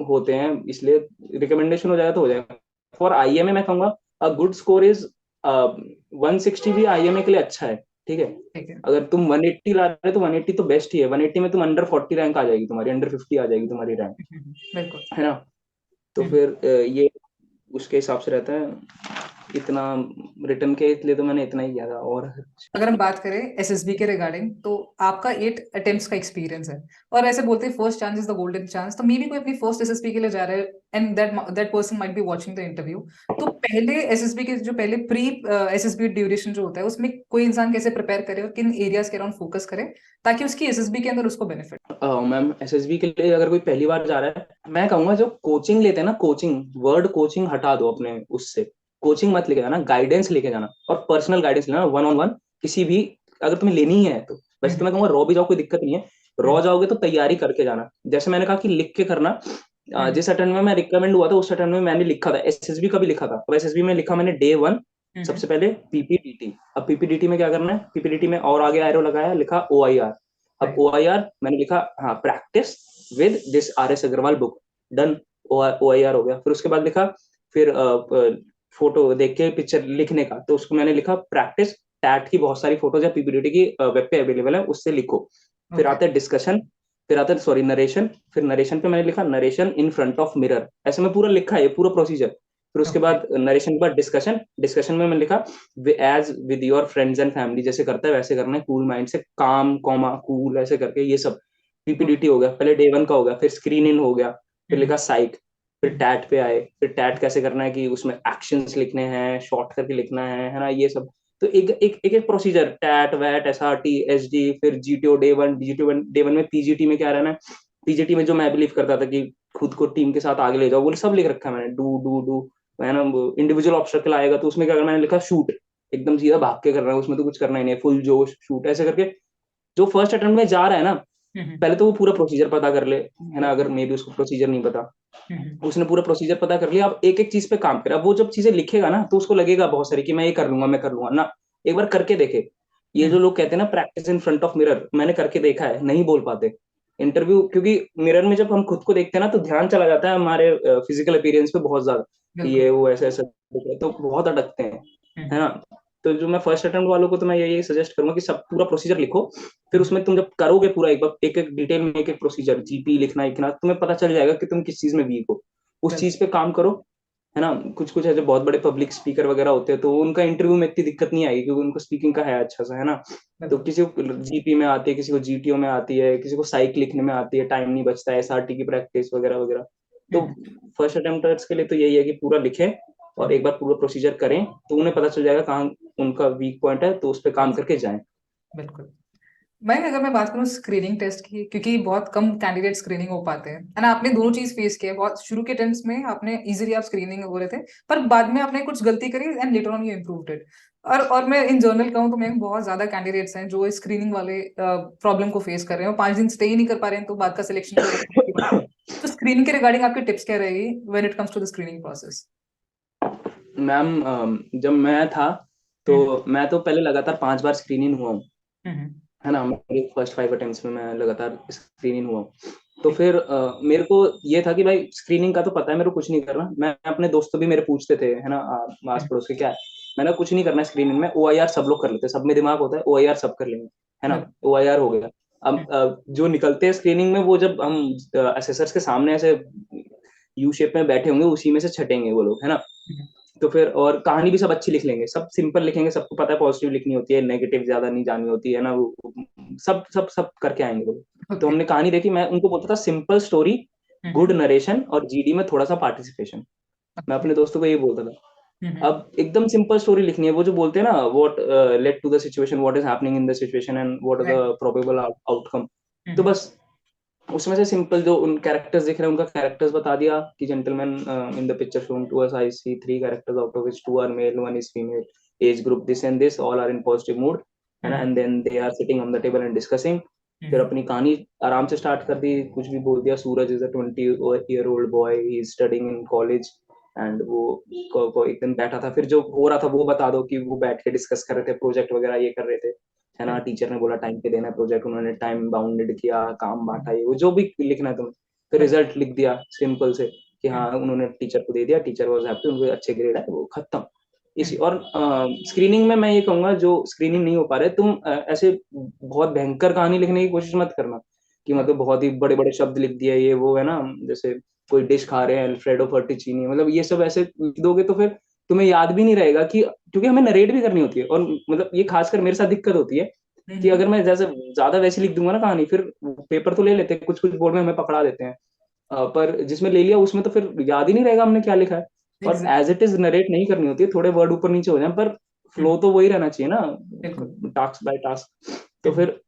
होते हैं, इसलिए रिकमेंडेशन हो जाएगा तो हो जाएगा। फॉर आईएमए मैं कहूंगा अ गुड स्कोर इज 160 भी आईएमए के लिए अच्छा है। ठीक है, ठीक है। अगर तुम 180 ला रहे हो तो 180 तो बेस्ट ही है, 180 में तुम अंडर 40 रैंक आ जाएगी तुम्हारी, अंडर 50 आ जाएगी तुम्हारी रैंक, बिल्कुल। है ना। तो फिर ये उसके हिसाब से रहता है, इतना रिटर्न के लिए तो मैंने इतना ही किया था। और अगर हम बात करें एसएसबी के रिगार्डिंग, तो आपका 8 अटेम्प्ट्स का एक्सपीरियंस है, और ऐसे बोलते हैं first chance is the golden chance, तो मे भी कोई अपनी फर्स्ट एसएसबी के लिए जा रहा है and that person might be watching the interview. तो पहले एसएसबी के जो पहले प्री एसएसबी ड्यूरेशन जो होता है, उसमें कोई इंसान कैसे प्रिपेयर करे और किन एरियाज के अराउंड फोकस करे ताकि उसकी एसएसबी के अंदर उसको बेनिफिट। मैम एसएसबी के लिए अगर कोई पहली बार जा रहा है, मैं कहूंगा जो कोचिंग लेते हैं ना, कोचिंग वर्ड कोचिंग हटा दो अपने उससे, कोचिंग मत लेके जाना, गाइडेंस लेके जाना, और पर्सनल गाइडेंस लेना, वन ऑन वन किसी भी, अगर तुम्हें लेनी है तो। वैसे तो मैं कहूंगा रॉ भी जाओ, कोई दिक्कत नहीं है, रॉ जाओगे तो तैयारी करके जाना, जैसे मैंने कहा कि लिख के करना। जिस अटेम्प्ट में मैं रिकमेंड हुआ था उस अटेम्प्ट में मैंने लिखा था, एसएसबी का भी लिखा था, अब एसएसबी में लिखा मैंने डे 1 सबसे पहले पीपीडीटी। अब पीपीडीटी में क्या करना है, पीपीडीटी में और आगे एरो लगाया, लिखा ओआईआर। अब ओ आई आर मैंने लिखा, हाँ, practice with this R S Agarwal book, done, O I R हो गया। फिर उसके बाद लिखा, फिर फोटो देख के पिक्चर लिखने का, तो उसको मैंने लिखा प्रैक्टिस टैट की बहुत सारी फोटोज या पीपीटी की वेब पे अवेलेबल है, उससे लिखो। फिर ओके। आता है डिस्कशन, फिर आता है सॉरी नरेशन, फिर नरेशन पे मैंने लिखा narration in front of mirror, ऐसे में पूरा लिखा है पूरा प्रोसीजर। फिर उसके ओके। बाद नरेशन के बाद डिस्कशन, डिस्कशन में मैंने लिखा as with your friends and family, जैसे करता है वैसे करना है, कूल माइंड से, काम कॉमा कूल ऐसे करके, ये सब पीपीडीटी हो गया, पहले डे 1 का हो गया। फिर स्क्रीन इन हो गया, फिर लिखा साइक, फिर टैट पे आए, फिर टैट कैसे करना है कि उसमें एक्शंस लिखने हैं, शॉर्ट करके लिखना है ना, ये सब। तो एक प्रोसीजर, टैट वैट S R T S D, फिर जीटीओ डे 1, डे वन में पीजीटी में क्या रहना है, पीजीटी में जो मैं बिलीव करता था कि खुद को टीम के साथ आगे ले जाओ, वो सब लिख रखा है मैंने, डू है ना। इंडिविजुअल ऑब्स्टेकल आएगा तो उसमें क्या करना है, मैंने लिखा शूट, एकदम सीधा भाग के करना है, उसमें तो कुछ करना ही नहीं है, फुल जोश शूट ऐसे करके। जो फर्स्ट अटेम्प्ट में जा रहा है ना, पहले तो वो पूरा प्रोसीजर पता कर ले, है ना, अगर मे बी उसको प्रोसीजर नहीं पता, उसने पूरा प्रोसीजर पता कर लिया, अब एक एक चीज पे काम करे। अब वो जब चीजें लिखेगा ना तो उसको लगेगा बहुत सारी कि मैं ये कर लूंगा, मैं कर लूंगा ना, एक बार करके देखे। ये जो लोग कहते हैं ना practice in front of mirror, मैंने करके देखा है, नहीं बोल पाते इंटरव्यू, क्योंकि मिरर में जब हम खुद को देखते हैं ना तो ध्यान चला जाता है हमारे फिजिकल अपीयरेंस पे बहुत ज्यादा, कि बिल्कुल। ये वो ऐसे ऐसे दिख रहा है, तो बहुत अटकते हैं, है ना। तो जो मैं फर्स्ट अटेम्प्ट वालों को तो मैं यही सजेस्ट करूंगा कि सब पूरा प्रोसीजर लिखो, फिर उसमें तुम जब करोगे पूरा एक बार एक एक डिटेल में एक एक प्रोसीजर जीपी लिखना लिखना, तुम्हें पता चल जाएगा कि तुम किस चीज में वीक हो, उस बिल्कुल। चीज पे काम करो, है ना। कुछ कुछ ऐसे बहुत बड़े पब्लिक स्पीकर वगैरह होते हैं तो उनका इंटरव्यू में इतनी दिक्कत नहीं आएगी क्योंकि उनको स्पीकिंग का है अच्छा सा, है ना। तो बिल्कुल। किसी को जीपी में आती है, किसी को जीटीओ में आती है, किसी को साइक लिखने में आती है, टाइम नहीं बचता है, एसआरटी की प्रैक्टिस वगैरह वगैरह। तो फर्स्ट अटेम्प्टर्स के लिए तो यही है कि पूरा लिखें और एक बार पूरा प्रोसीजर करें, तो उन्हें पता चल जाएगा कहाँ उनका वीक पॉइंट है, तो उस पर काम करके जाएं। बिल्कुल। मैं अगर मैं बात करूँ स्क्रीनिंग टेस्ट की, क्योंकि बहुत कम कैंडिडेट स्क्रीनिंग हो पाते हैं, है ना। आपने दोनों चीज फेस किया है, बहुत शुरू के अटेम्प्ट्स में आपने इजीली आप स्क्रीनिंग हो रहे थे, पर बाद में आपने कुछ गलती करी and later on you improved it. और मैं इन जनरल कहूँ तो मैं बहुत ज्यादा कैंडिडेट्स हैं जो स्क्रीनिंग वाले प्रॉब्लम को फेस कर रहे हैं और 5 दिन स्टे ही नहीं कर पा रहे हैं, तो बाद का सिलेक्शन तो की बात है। तो स्क्रीनिंग के रिगार्डिंग आपकी टिप्स क्या रहेगी when it comes to the screening process? Ma'am जब मैं था तो मैं तो पहले लगातार 5 बार स्क्रीनिंग हुआ हूँ, है ना। मेरे फर्स्ट 5 अटेम्प्ट्स में मैं लगातार स्क्रीनिंग हुआ हूँ। तो फिर मेरे को ये था कि भाई स्क्रीनिंग का तो पता है मेरे को कुछ नहीं करना। मैं अपने दोस्तों भी मेरे पूछते थे, है ना, आस पड़ोस के क्या है, मैंने कहा, कुछ नहीं करना स्क्रीनिंग में, ओआईआर सब लोग कर लेते हैं, सब में दिमाग होता है, ओआईआर सब कर लेंगे, है ना। ओआईआर हो गया। अब जो निकलते हैं स्क्रीनिंग में वो जब हम असेसर्स के सामने ऐसे यू शेप में बैठे होंगे उसी में से छटेंगे वो लोग, है ना। तो फिर और कहानी भी सब अच्छी लिख लेंगे, सब सिंपल लिखेंगे, सबको पता है पॉजिटिव लिखनी होती है, नेगेटिव ज्यादा नहीं जानी होती है ना, वो सब सब सब करके आएंगे वो। तो ओके। हमने कहानी देखी, मैं उनको बोलता था सिंपल स्टोरी, गुड नरेशन और जीडी में थोड़ा सा पार्टिसिपेशन। मैं अपने दोस्तों को यही बोलता था। अब एकदम सिंपल स्टोरी लिखनी है, वो जो बोलते हैं ना, what led to the situation, what is happening in the situation and what are the probable outcome. तो बस उसमें से सिंपल जो उन कैरेक्टर्स दिख रहे हैं उनका कैरेक्टर्स बता दिया कि gentleman in the picture shown to us I see 3 characters out of which 2 are male, 1 is female, age group this and this, all are in positive mood, है ना, and then they are sitting on the table and discussing. फिर अपनी कहानी आराम से स्टार्ट कर दी, कुछ भी बोल दिया, Suraj is a 20 year old boy, he is studying in college, and वो एक दिन बैठा था, फिर जो हो रहा था वो बता दो कि वो बैठ के डिस्कस कर रहे थे, प्रोजेक्ट वगैरह ये कर रहे थे, है ना। टीचर ने बोला टाइम पे देना है प्रोजेक्ट, उन्होंने टाइम बाउंडेड किया, काम बांटा, ये वो जो भी लिखना है तुम्हें, फिर रिजल्ट लिख दिया सिंपल से कि हाँ उन्होंने टीचर को दे दिया, टीचर वाज हैप्पी, उनको अच्छे ग्रेड है, वो खत्म। इसी और स्क्रीनिंग में मैं ये कहूंगा जो स्क्रीनिंग नहीं हो पा रहे, तुम ऐसे बहुत भयंकर कहानी लिखने की कोशिश मत करना कि मतलब बहुत ही बड़े बड़े शब्द लिख दिए ये वो, है ना। जैसे कोई डिश खा रहे हैं अल्फ्रेडो फर्टिचीनी, मतलब ये सब ऐसे लिख दोगे तो फिर तुम्हें याद भी नहीं रहेगा कि, क्योंकि हमें नरेट भी करनी होती है, और मतलब ये खासकर मेरे साथ दिक्कत होती है कि अगर मैं जैसे ज्यादा वैसे लिख दूंगा ना कहानी, फिर पेपर तो ले लेते हैं, कुछ कुछ बोर्ड में हमें पकड़ा देते हैं, पर जिसमें ले लिया उसमें तो फिर याद ही नहीं रहेगा हमने क्या लिखा है। और एज इट इज नरेट नहीं करनी होती है, थोड़े वर्ड ऊपर नीचे हो जाए, पर फ्लो तो वही रहना चाहिए ना, बिल्कुल। Task by task. तो फिर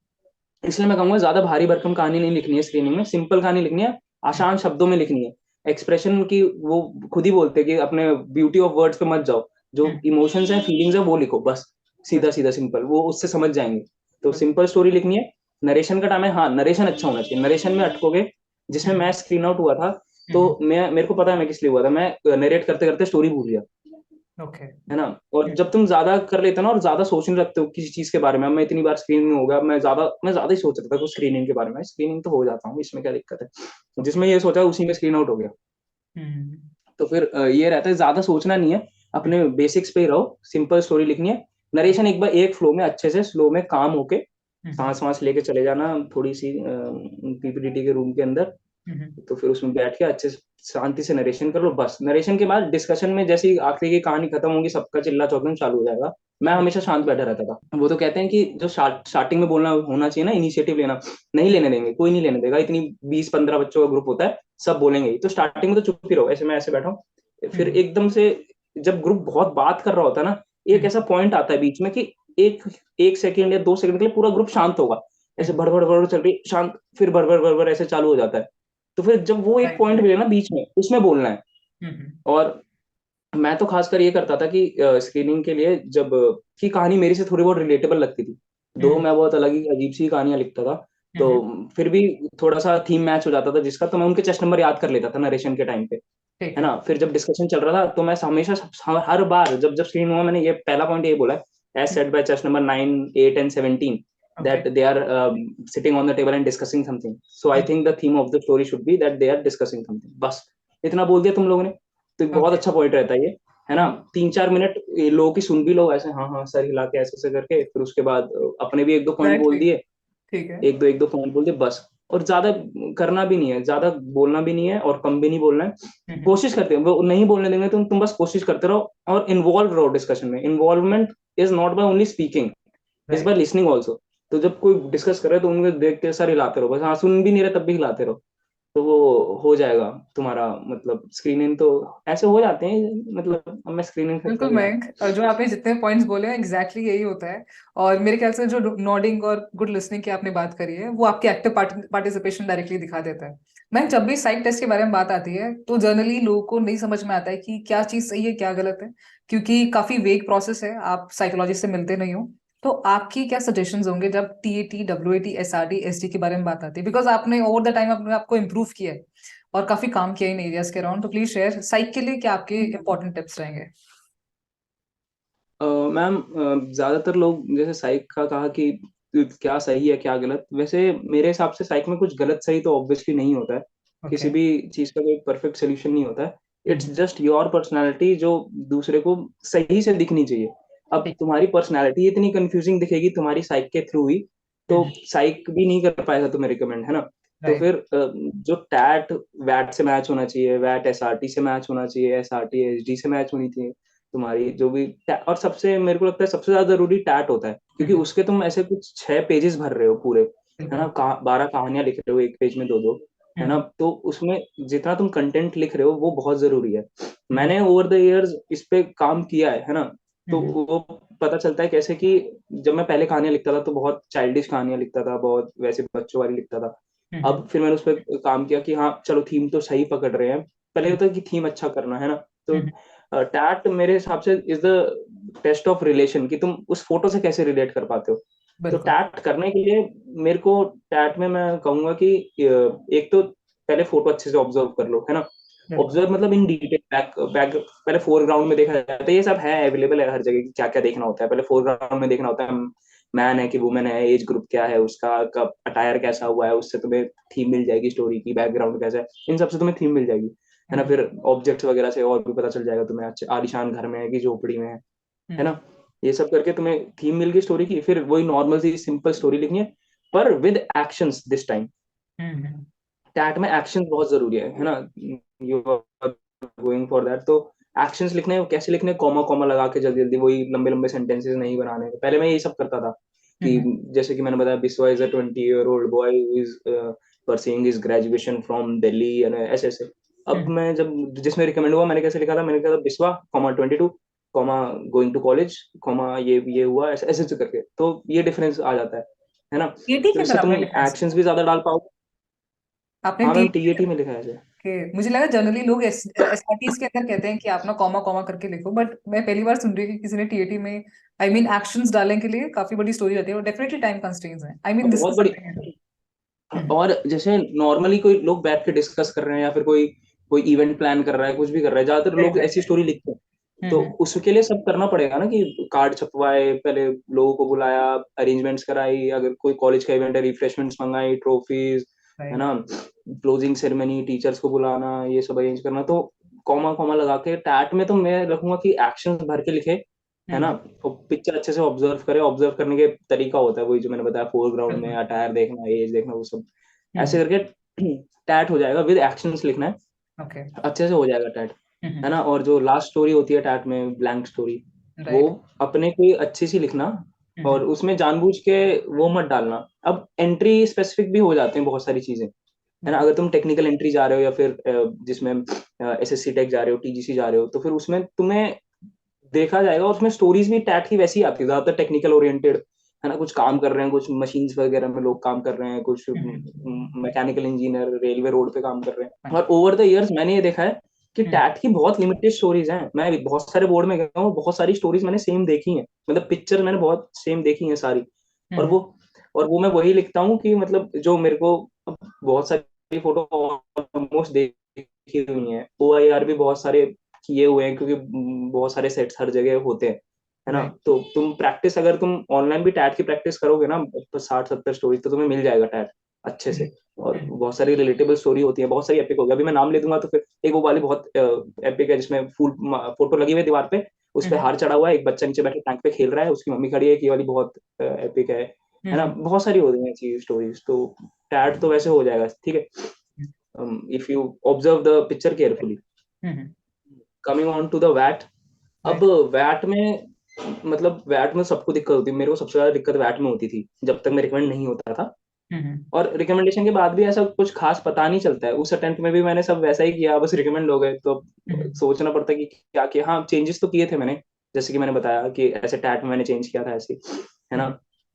इसलिए मैं कहूंगा ज्यादा भारी भरकम कहानी नहीं लिखनी है स्क्रीनिंग में, सिंपल कहानी लिखनी है, आसान शब्दों में लिखनी है। एक्सप्रेशन की वो खुद ही बोलते हैं कि अपने ब्यूटी ऑफ वर्ड्स पे मत जाओ, जो इमोशंस हैं फीलिंग्स है वो लिखो बस, सीधा सीधा सिंपल, वो उससे समझ जाएंगे। तो सिंपल स्टोरी लिखनी है। नरेशन का टाइम है, हाँ नरेशन अच्छा होना चाहिए, नरेशन में अटकोगे, जिसमें मैं स्क्रीन आउट हुआ था, तो मैं मेरे को पता है मैं किस लिए हुआ था, मैं नरेट करते करते स्टोरी भूल गया, ओके। है ना। और जब तुम ज्यादा कर लेते हो ना और ज्यादा सोचने लगते हो किसी चीज के बारे में, मैं इतनी बार स्क्रीनिंग हो गया, मैं ज्यादा ही सोच रहा था कुछ स्क्रीनिंग के बारे में, स्क्रीनिंग तो हो जाता हूँ, इसमें क्या दिक्कत है, जिसमें ये सोचा उसी में स्क्रीन आउट हो गया। तो फिर ये रहता है ज्यादा सोचना नहीं है, अपने बेसिक्स पे ही रहो, सिंपल स्टोरी लिखनी है। नरेशन एक बार एक फ्लो में अच्छे से स्लो में काम होके, सांस वांस लेके चले जाना थोड़ी सी पीपीटी के रूम के अंदर, तो फिर उसमें बैठ के अच्छे से शांति से नरेशन कर लो बस। नरेशन के बाद डिस्कशन में जैसी आखिरी की कहानी खत्म होगी, सबका चिल्ला चौकन चालू हो जाएगा, मैं हमेशा शांत बैठा रहता था। वो तो कहते हैं कि जो स्टार्टिंग में बोलना होना चाहिए ना, इनिशिएटिव लेना, नहीं लेने देंगे, कोई नहीं लेने देगा, इतनी 20-15 बच्चों का ग्रुप होता है, सब बोलेंगे ही, तो स्टार्टिंग में तो चुप ही रहो, ऐसे मैं ऐसे बैठा हूँ, फिर एकदम से जब ग्रुप बहुत बात कर रहा होता है ना, एक ऐसा पॉइंट आता है बीच में कि एक एक सेकंड या 2 सेकंड के लिए पूरा ग्रुप शांत होगा, ऐसे भड़बड़ भड़बड़ चल रही शांत, फिर भड़बड़ भड़बड़ ऐसे चालू हो जाता है। तो फिर जब वो एक पॉइंट मिले ना बीच में, उसमें बोलना है। और मैं तो खासकर ये करता था कि स्क्रीनिंग के लिए जब की कहानी मेरी से थोड़ी बहुत रिलेटेबल लगती थी, दो मैं बहुत अलग ही अजीब सी कहानियां लिखता था, तो हम्म, फिर भी थोड़ा सा थीम मैच हो जाता था जिसका, तो मैं उनके चेस्ट नंबर याद कर लेता था नरेशन के टाइम पे, ठीक है है। ना। फिर जब डिस्कशन चल रहा था तो मैं हमेशा हर बार जब जब स्क्रीन हुआ, मैंने ये पहला पॉइंट ये बोला, as said by chest number 9, 8 and 17 okay. that they are sitting on the table and discussing something. So I think the theme of the story should be that they are discussing something. बस इतना बोल दिया तुम लोगों ने, तो बहुत ओके। अच्छा पॉइंट रहता है ये, है ना। 3-4 मिनट ये लोगों की सुन भी लो ऐसे, हाँ हाँ सर हिला के ऐसे ऐसे करके, फिर उसके बाद अपने भी एक दो पॉइंट बोल एग्जैक्टली। दिए, ठीक है। एक दो पॉइंट बोल दिए बस। और ज्यादा करना भी नहीं है, ज्यादा बोलना भी नहीं है और कम भी नहीं बोलना है। हम्म। कोशिश करते हैं, वो नहीं बोलने देंगे, तुम बस कोशिश करते रहो और इन्वॉल्व रहो डिस्कशन में। Involvement is not by only speaking, is by right. Listening also. तो जब कोई डिस्कस करे तो उनको देख के सर हिलाते रहो बस, हाँ सुन भी नहीं रहे तब भी हिलाते रहो, तो वो हो जाएगा तुम्हारा मतलब स्क्रीनिंग। तो ऐसे हो जाते हैं, मतलब अब मैं स्क्रीनिंग करता बिल्कुल हूँ यार। मयंक, और जो आपने जितने पॉइंट्स बोले हैं एग्जैक्टली यही होता है। और मेरे ख्याल से जो नोडिंग और गुड लिसनिंग की आपने बात करी है वो आपकी एक्टिव पार्टिसिपेशन डायरेक्टली दिखा देता है। मैं जब भी साइक टेस्ट के बारे में बात आती है तो जनरली लोगों को नहीं समझ में आता है कि क्या चीज सही है क्या गलत है, क्योंकि काफी वेग प्रोसेस है, आप साइकोलॉजिस्ट से मिलते नहीं हो। तो आपकी क्या सजेशंस होंगे जब टीएटी, डब्ल्यूएटी, एसआरटी, एसटी के बारे में बात आती है, बिकॉज आपने ओवर द टाइम अपने आपको इम्प्रूव किया है और काफी काम किया इन एरियाज के अराउंड। तो प्लीज शेयर साइक के लिए क्या आपके इंपॉर्टेंट टिप्स रहेंगे। मैम, ज्यादातर लोग जैसे साइक का कहा कि क्या सही है क्या गलत, वैसे मेरे हिसाब से साइक में कुछ गलत सही तो ऑब्वियसली नहीं होता है। ओके। किसी भी चीज का कोई परफेक्ट सोल्यूशन नहीं होता है। इट्स जस्ट योर पर्सनालिटी जो दूसरे को सही से दिखनी चाहिए। अब ठीक। तुम्हारी पर्सनालिटी इतनी कंफ्यूजिंग दिखेगी तुम्हारी साइक के थ्रू ही, तो साइक भी नहीं कर पाएगा तुम्हें रिकमेंड, है ना। तो राइट। फिर जो टैट वैट से मैच होना चाहिए, वैट एसआरटी से मैच होना चाहिए, एसआरटी एसडी से मैच होनी चाहिए तुम्हारी जो भी और सबसे मेरे को लगता है सबसे ज्यादा जरूरी टैट होता है, क्योंकि उसके तुम ऐसे कुछ 6 पेजेस भर रहे हो पूरे, है ना। बिल्कुल। 12 कहानियां लिख रहे हो एक पेज में, दो दो, है ना। हम्म। तो उसमें जितना तुम कंटेंट लिख रहे हो वो बहुत जरूरी है। हम्म। मैंने ओवर द इयर्स इस पे काम किया है ना। तो हम्म। वो पता चलता है कैसे कि जब मैं पहले कहानियां लिखता था तो बहुत चाइल्डिश कहानियां लिखता था, बहुत वैसे बच्चों वाली लिखता था। हम्म। अब फिर मैंने उस पर काम किया कि हाँ चलो थीम तो सही पकड़ रहे हैं। पहले हम्म। होता है कि थीम अच्छा करना, है ना। तो हम्म। टैट मेरे हिसाब से is the test of relation, कि तुम उस फोटो से कैसे रिलेट कर पाते हो। तो बिल्कुल। टैट करने के लिए मेरे को टैट में मैं कहूंगा कि एक तो पहले फोटो अच्छे से ऑब्जर्व कर लो, है ना। बिल्कुल। ऑब्जर्व मतलब इन डिटेल, बैक बैक पहले फोरग्राउंड में देखा जाता है, ये सब है अवेलेबल है हर जगह कि क्या क्या देखना होता है। पहले फोरग्राउंड में देखना होता है, मैन है कि वुमेन है, एज ग्रुप क्या है उसका, कब अटायर कैसा हुआ है, उससे तुम्हें थीम मिल जाएगी, स्टोरी की बैकग्राउंड कैसा है, इन सब से तुम्हें थीम मिल जाएगी, है ना। हम्म। फिर ऑब्जेक्ट्स वगैरह से और भी पता चल जाएगा तुम्हें, अच्छे आलीशान घर में है कि झोपड़ी में है हम्म। ना। ये सब करके तुम्हें थीम मिल गई स्टोरी की, फिर वही नॉर्मल सी सिंपल स्टोरी लिखनी है, पर with actions this time. Hmm. TAT में एक्शन बहुत जरूरी है ना। You are going for that, तो एक्शंस लिखने हैं, कैसे लिखने हैं, कॉमा कॉमा लगा के जल्दी जल्दी, वही लंबे लंबे सेंटेंसेस नहीं बनाने। पहले मैं यही सब करता था कि हम्म। जैसे कि मैंने बताया, Biswa is a 20-year-old boy is pursuing his graduation from Delhi, ऐसे ऐसे। अब हम्म। मैं जब जिसमें रिकमेंड हुआ, मैंने कैसे लिखा था, मैंने लिखा था Biswa comma 22 comma going to college comma ये हुआ, ऐसे ऐसे करके, तो ये डिफरेंस आ जाता है ना। टीटी तो के इससे अंदर तुम आपने लिखा है इसको? एक्शंस भी ज्यादा डाल पाओगे। आपने हाँ मैम, टीटी टीएटी में लिखा है ऐसे। के, मुझे लगा जनरली लोग एसआरटीज के अंदर कहते हैं कि आप ना कॉमा कॉमा करके लिखो, बट मैं पहली बार सुन रही हूँ कि किसी ने टीएटी में आई मीन एक्शंस डालने के लिए काफी बड़ी स्टोरी रहती है, और डेफिनेटली टाइम कंस्ट्रेंट्स है। आई मीन दिस बहुत इज बड़ी। समथिंग। और जैसे नॉर्मली कोई लोग बैठ के डिस्कस कर रहे हैं या फिर कोई कोई इवेंट प्लान कर रहा है, कुछ भी कर रहा है, ज्यादातर लोग ऐसी स्टोरी लिखते हैं। तो हम्म। उसके लिए सब करना पड़ेगा ना, कि कार्ड छपवाए, पहले लोगों को बुलाया, अरेंजमेंट्स कराई, अगर कोई कॉलेज का इवेंट है रिफ्रेशमेंट्स मंगाई, ट्रॉफीज, है राइट। ना, क्लोजिंग सेरेमनी, टीचर्स को बुलाना, ये सब अरेंज करना। तो कॉमा कॉमा लगा के टैट में तो मैं रखूंगा कि एक्शन भर के लिखे, है ना। हम्म। तो पिक्चर अच्छे से ऑब्जर्व करे, ऑब्जर्व करने के तरीका होता है वही जो मैंने बताया, फोरग्राउंड में बिल्कुल। अटायर देखना, एज देखना, वो सब हम्म। ऐसे करके टैट हो जाएगा। विद एक्शंस लिखना है, ओके। अच्छे से हो जाएगा टैट, है हम्म। ना। और जो लास्ट स्टोरी होती है टैट में, ब्लैंक स्टोरी, वो राइट। अपने कोई अच्छी सी लिखना, और हम्म। उसमें जानबूझ के वो मत डालना। अब एंट्री स्पेसिफिक भी हो जाते हैं बहुत सारी चीजें, है ना। हम्म। अगर तुम टेक्निकल एंट्री जा रहे हो या फिर जिसमें एसएससी टेक जा रहे हो, टीजीसी जा रहे हो, तो फिर उसमें तुम्हें देखा जाएगा, और उसमें स्टोरीज भी टैट की वैसी आती है, ज्यादातर टेक्निकल ओरिएंटेड, है ना। कुछ काम कर रहे हैं, कुछ मशीन्स वगैरह में लोग काम कर रहे हैं, कुछ मैकेनिकल इंजीनियर रेलवे रोड पे काम कर रहे हैं। और ओवर द इयर्स मैंने ये देखा है कि हम्म। टैट की बहुत लिमिटेड स्टोरीज हैं। मैं भी बहुत सारे बोर्ड में गया हूँ, बहुत सारी स्टोरीज मैंने सेम देखी हैं, मतलब पिक्चर मैंने बहुत सेम देखी हैं सारी। और हम्म। वो और वो मैं वही लिखता हूँ कि मतलब जो मेरे को बहुत सारी फोटो ऑलमोस्ट देखी हुई हैं, OIR भी बहुत सारे किए हुए हैं, क्योंकि बहुत सारे सेट्स हर जगह होते हैं, है ना। राइट। तो तुम प्रैक्टिस, अगर तुम ऑनलाइन भी टैट की प्रैक्टिस करोगे ना, तो 60-70 स्टोरी तो तुम्हें मिल जाएगा टैट अच्छे से। और बहुत सारी रिलेटेबल स्टोरी होती है, बहुत सारी एपिक होगी। अभी मैं नाम ले दूंगा तो फिर एक वो वाली बहुत एपिक है जिसमें फूल फोटो लगी हुई है दीवार पे, उस पे हार चढ़ा हुआ है, एक बच्चा नीचे बैठे टैंक पे खेल रहा है, उसकी मम्मी खड़ी है, ये वाली बहुत एपिक है ना। बहुत सारी हो रही है ऐसी स्टोरीज। तो टैट तो वैसे हो जाएगा, ठीक है, if you observe the picture carefully. Coming on to the वैट। अब वैट में मतलब वैट में सबको दिक्कत होती है, मेरे को सबसे ज्यादा दिक्कत वैट में होती थी जब तक मैं रिकमेंड नहीं होता था। और रिकमेंडेशन के बाद भी ऐसा कुछ खास पता नहीं चलता है। उस अटेम्प्ट में भी मैंने सब वैसा ही किया, बस रिकमेंड हो गए, तो अब सोचना पड़ता है कि क्या किया। हाँ, चेंजेस तो किए थे मैंने, जैसे कि मैंने बताया कि ऐसे टैट में मैंने चेंज किया था ऐसे, है ना।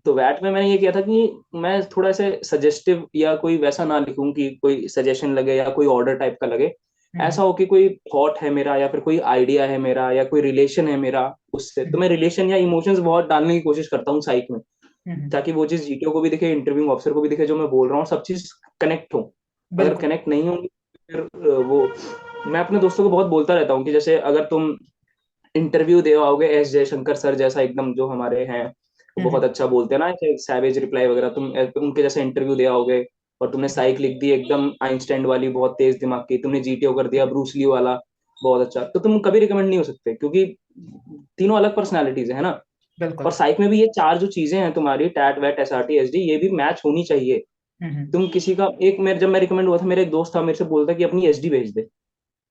तो वैट में मैंने ये किया था कि मैं थोड़ा ऐसे सजेस्टिव या कोई वैसा ना लिखूं कि कोई सजेशन लगे या कोई ऑर्डर टाइप का लगे। ऐसा हो कि कोई थॉट है मेरा, या फिर कोई आइडिया है मेरा, या कोई रिलेशन है मेरा उससे, तो मैं रिलेशन या इमोशंस बहुत डालने की कोशिश करता हूँ साइक में, ताकि वो चीज जीटीओ को भी दिखे, इंटरव्यूइंग ऑफिसर को भी दिखे, जो मैं बोल रहा हूँ सब चीज कनेक्ट हो। अगर बिल्कुल। कनेक्ट नहीं होंगी फिर वो, मैं अपने दोस्तों को बहुत बोलता रहता हूँ कि जैसे अगर तुम इंटरव्यू दे आओगे एस जयशंकर सर जैसा, एकदम जो हमारे हैं, वो बहुत अच्छा बोलते हैं ना, सैवेज रिप्लाई वगैरह, तुम उनके जैसे इंटरव्यू दे आओगे और तुमने साइक लिख दी एकदम आइंस्टाइन वाली, बहुत तेज दिमाग की, तुमने जीटीओ कर दिया ब्रूसली वाला, बहुत अच्छा, तो तुम कभी रिकमेंड नहीं हो सकते, क्योंकि तीनों अलग पर्सनैलिटीज है ना। और बिल्कुल। साइक में भी ये चार जो चीजें हैं तुम्हारी, टैट वैट एसआरटी एसडी, ये भी मैच होनी चाहिए। तुम किसी का एक, मेरे जब मैं रिकमेंड हुआ था, मेरा एक दोस्त था मेरे से बोलता कि अपनी एसडी भेज दे।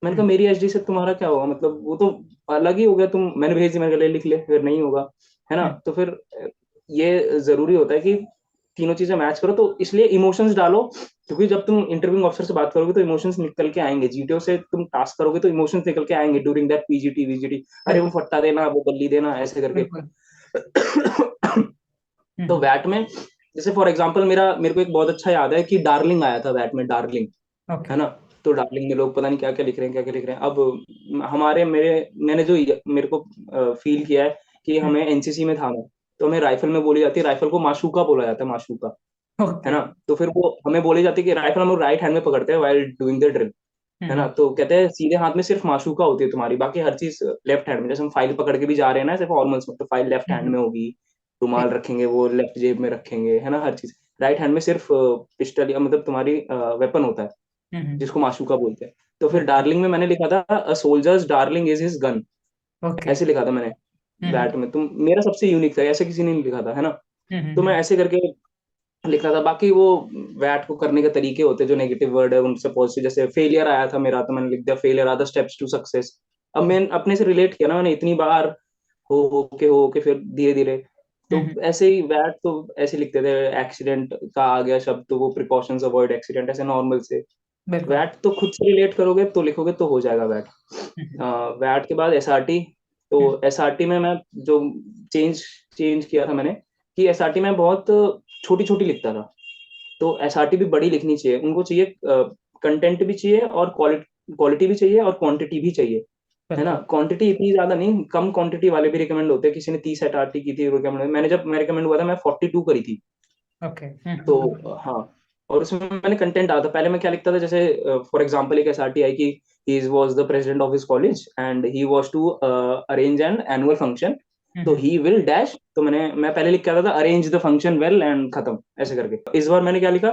मैंने कहा मेरी एचडी से तुम्हारा क्या होगा, मतलब वो तो अलग ही हो गया। तुम, मैंने भेज दी, मैंने कहा ले लिख ले, फिर नहीं होगा, है ना। तो फिर ये जरूरी होता है कि तीनों चीजें मैच करो, तो इसलिए इमोशंस डालो, क्योंकि जब तुम इंटरव्यू ऑफिसर से बात करोगे तो इमोशंस निकल के आएंगे, जीटीओ से तुम टास्क करोगे तो इमोशंस निकल के आएंगे ड्यूरिंग दैट पीजीटी वीजीटी, अरे वो बिल्कुल। फट्टा देना, वो बल्ली देना, ऐसे करके। बिल्कुल। तो वैट में जैसे फॉर एग्जांपल, मेरे को एक बहुत अच्छा याद है कि डार्लिंग आया था वैट में, डार्लिंग, ओके। है ना। तो डार्लिंग में लोग पता नहीं क्या क्या लिख रहे हैं, क्या क्या लिख रहे हैं। अब हमारे मेरे मैंने जो मेरे को फील किया है कि हमें एनसीसी में था मैं, तो हमें राइफल में बोली जाती है, राइफल को माशूका बोला जाता है, माशूका, है ओके। ना। तो फिर वो हमें बोली जाती है कि राइफल हम लोग राइट हैंड में पकड़ते हैं वाइल डूइंग द ड्रिल, है ना। तो कहते हैं सीधे हाथ में सिर्फ माशूका होती है तुम्हारी, बाकी हर चीज लेफ्ट हैंड में। जैसे हम फाइल पकड़ के भी जा रहे हैं ना ऐसे फॉर्मल्स में, तो फाइल लेफ्ट हैंड में होगी, रुमाल ठीक। रखेंगे वो लेफ्ट जेब में रखेंगे, है ना, हर चीज। राइट हैंड में सिर्फ पिस्टल या मतलब तुम्हारी वेपन होता है, जिसको माशूका बोलते हैं। तो फिर डार्लिंग में मैंने लिखा था अ soldiers darling is his gun, okay. ऐसे लिखा था मैंने बैट में। तुम, मेरा सबसे यूनिक था, ऐसे किसी ने नहीं लिखा था, है ना। तो मैं ऐसे करके लिख रहा था। बाकी वो वैट को करने के तरीके होते हैं, जो नेगेटिव वर्ड है उनसे पॉजिटिव, जैसे फेलियर आया था मेरा, तो मैंने लिख दिया failure are the steps to success. अब मैं अपने से रिलेट किया ना मैंने इतनी बार, हो के फिर धीरे धीरे, तो ऐसे ही वैट तो ऐसे लिखते थे। एक्सीडेंट का आ गया शब्द, तो वो प्रिकॉशंस अवॉइड एक्सीडेंट, ऐसे नॉर्मल से। बिल्कुल। वैट तो खुद से रिलेट करोगे तो लिखोगे तो हो जाएगा वैट। वैट के बाद एसआरटी। तो एसआरटी में मैं जो चेंज चेंज किया था मैंने, कि एसआरटी में बहुत छोटी छोटी लिखता था। तो एसआरटी भी बड़ी लिखनी चाहिए, उनको चाहिए कंटेंट भी चाहिए, और क्वालिटी क्वालिटी भी चाहिए, और क्वांटिटी भी चाहिए, है ना। बिल्कुल। क्वांटिटी इतनी ज्यादा नहीं, कम क्वांटिटी वाले भी रिकमेंड होते हैं। किसी ने 30 एसआरटी की थी रिकमेंड, मैंने जब मैं रिकमेंड हुआ था मैं 42 करी थी। ओके। तो हाँ, और उसमें मैंने कंटेंट डाला था। पहले मैं क्या लिखता था, जैसे फॉर एग्जांपल एक एसआरटी आई कि he was the president of his college and he was to arrange an annual function, तो ही विल डैश। तो मैं पहले लिख के आता था arrange the function well and खत्म, ऐसे करके। इस बार मैंने क्या लिखा,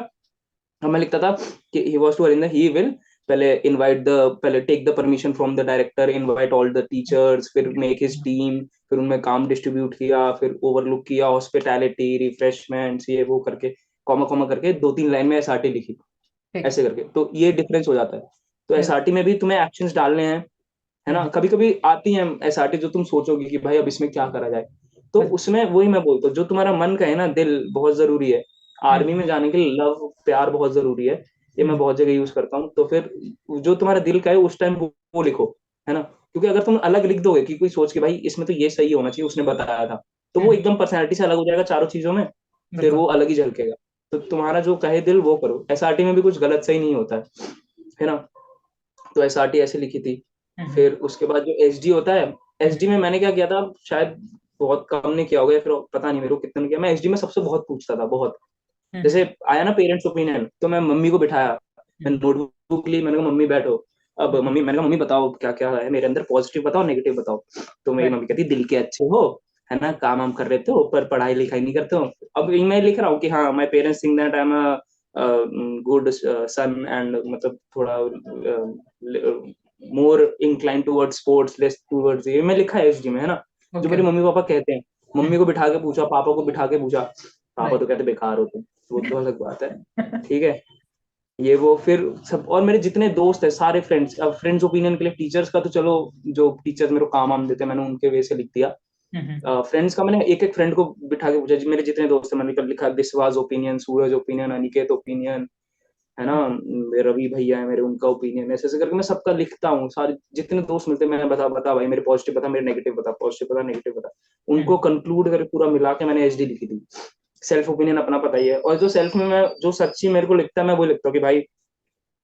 अब मैं लिखता था कि he was to arrange the, he will पहले इनवाइट द, पहले take the permission from the director, invite all the teachers, फिर मेक हिज टीम, फिर उनमें काम डिस्ट्रीब्यूट किया, फिर ओवरलुक किया हॉस्पिटैलिटी रिफ्रेशमेंट्स, ये वो करके, कॉमा कॉमा करके 2-3 लाइन में एसआरटी लिखी, ठीक है। ऐसे करके। तो ये डिफरेंस हो जाता है। तो बिल्कुल। एसआरटी में भी तुम्हें एक्शंस डालने हैं, है ना। कभी कभी आती हैं एसआरटी जो तुम सोचोगे कि भाई अब इसमें क्या करा जाए, तो बिल्कुल। उसमें वही मैं बोलता हूँ, जो तुम्हारा मन का है ना, दिल बहुत जरूरी है। आर्मी में जाने के लिए लव प्यार बहुत जरूरी है, ये मैं बहुत जगह यूज करता हूँ। तो फिर जो तुम्हारा दिल का है उस टाइम वो लिखो, है ना। क्योंकि अगर तुम अलग लिख दोगे कि कोई सोच के भाई इसमें तो ये सही होना चाहिए उसने बताया था, तो वो एकदम पर्सनैलिटी से अलग हो जाएगा चारों चीजों में, फिर बिल्कुल। वो अलग ही झलकेगा। तो तुम्हारा जो कहे दिल वो करो। एसआरटी में भी कुछ गलत सही नहीं होता है ना। तो एसआरटी ऐसे लिखी थी। फिर उसके बाद जो एचडी होता है, एचडी में मैंने क्या किया था, शायद बहुत कम ने किया होगा, या फिर पता नहीं मेरे को कितने ने किया। मैं एचडी में सबसे बहुत पूछता था, बहुत, जैसे आया ना पेरेंट्स ओपिनियन, तो मैं मम्मी को बिठाया, मैं नोटबुक ली, मैंने कहा मम्मी बैठो। अब मम्मी, मैंने कहा मम्मी बताओ क्या क्या है मेरे अंदर, पॉजिटिव बताओ नेगेटिव बताओ। तो मेरी मम्मी कहती दिल के अच्छे हो, है ना, काम वाम कर रहे हो पर पढ़ाई लिखाई नहीं करते हो। अब मैं लिख रहा हूँ कि हाँ my parents think that I am good son and मतलब थोड़ा more incline towards sports, less towards ये मैं लिखा है एसडी में, है ना, जो ओके। मेरे मम्मी पापा कहते हैं। मम्मी को बिठा के पूछा, पापा को बिठा के पूछा, पापा राइट। तो कहते बेकार हो तुम, वो तो अलग बात है। ठीक है, ये वो फिर सब, और मेरे जितने दोस्त है सारे फ्रेंड्स, अब फ्रेंड्स ओपिनियन के लिए टीचर्स का तो चलो, जो टीचर्स मेरे को काम वाम देते हैं मैंने उनके वे से लिख दिया। फ्रेंड्स का मैंने एक एक फ्रेंड को बिठा के पूछा, मेरे जितने दोस्त हैं मैंने लिखा, विश्वास ओपिनियन, सूरज ओपिनियन, अनिकेत ओपिनियन, है ना, रवि भैया है मेरे, उनका ओपिनियन, ऐसे ऐसे करके मैं सबका लिखता हूँ। सारे जितने दोस्त मिलते हैं मैं बता बता भाई मेरे पॉजिटिव बता, मेरे नेगेटिव बता, पॉजिटिव बता नेगेटिव बता, उनको कंक्लूड करके पूरा मिला के मैंने एचडी लिखी थी। सेल्फ ओपिनियन अपना पता ही है, और जो सेल्फ में मैं जो सच्ची मेरे को लिखता है मैं वो लिखता हूँ कि भाई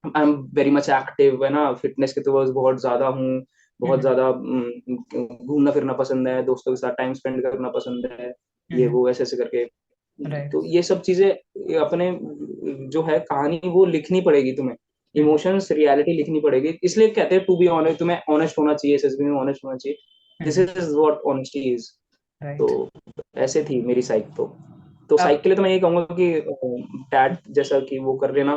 I am very much active, है ना, फिटनेस के तो बहुत ज्यादा हूँ, बहुत ज्यादा घूमना फिरना पसंद है, दोस्तों के साथ टाइम स्पेंड करना पसंद है, ये वो ऐसे ऐसे करके। राइट। तो ये सब चीजें अपने जो है कहानी वो लिखनी पड़ेगी तुम्हें, इमोशंस रियलिटी लिखनी पड़ेगी, इसलिए कहते हैं टू बी ऑनेस्ट, तुम्हें ऑनेस्ट होना चाहिए, एसएसबी में ऑनेस्ट होना चाहिए, this is what honesty is. तो राइट। ऐसे थी मेरी साइक। तो आप। साइक के लिए तो मैं ये कहूंगा कि टैट जैसा कि वो कर लेना,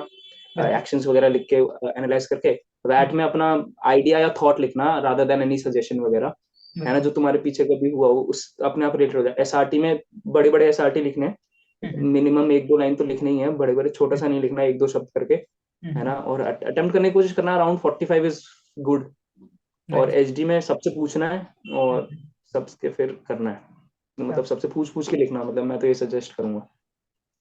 राइट। एक्शंस वगैरह लिख के एनालाइज करके, वैट में अपना आइडिया या थॉट लिखना रादर देन एनी सजेशन वगैरह, है ना, बिल्कुल। जो तुम्हारे पीछे कभी हुआ हो उस अपने आप रिलेटेड हो जाए। एसआरटी में बड़े बड़े एसआरटी लिखने, मिनिमम एक दो लाइन तो लिखनी ही है, बड़े बड़े छोटा सा नहीं लिखना, एक दो शब्द करके, है ना, और अटेम्प्ट करने की कोशिश करना, अराउंड 45 इज गुड। और राइट। एचडी में सबसे पूछना है, और सबके फिर करना है, मतलब सबसे पूछ पूछ के लिखना, मतलब मैं तो ये सजेस्ट करूंगा,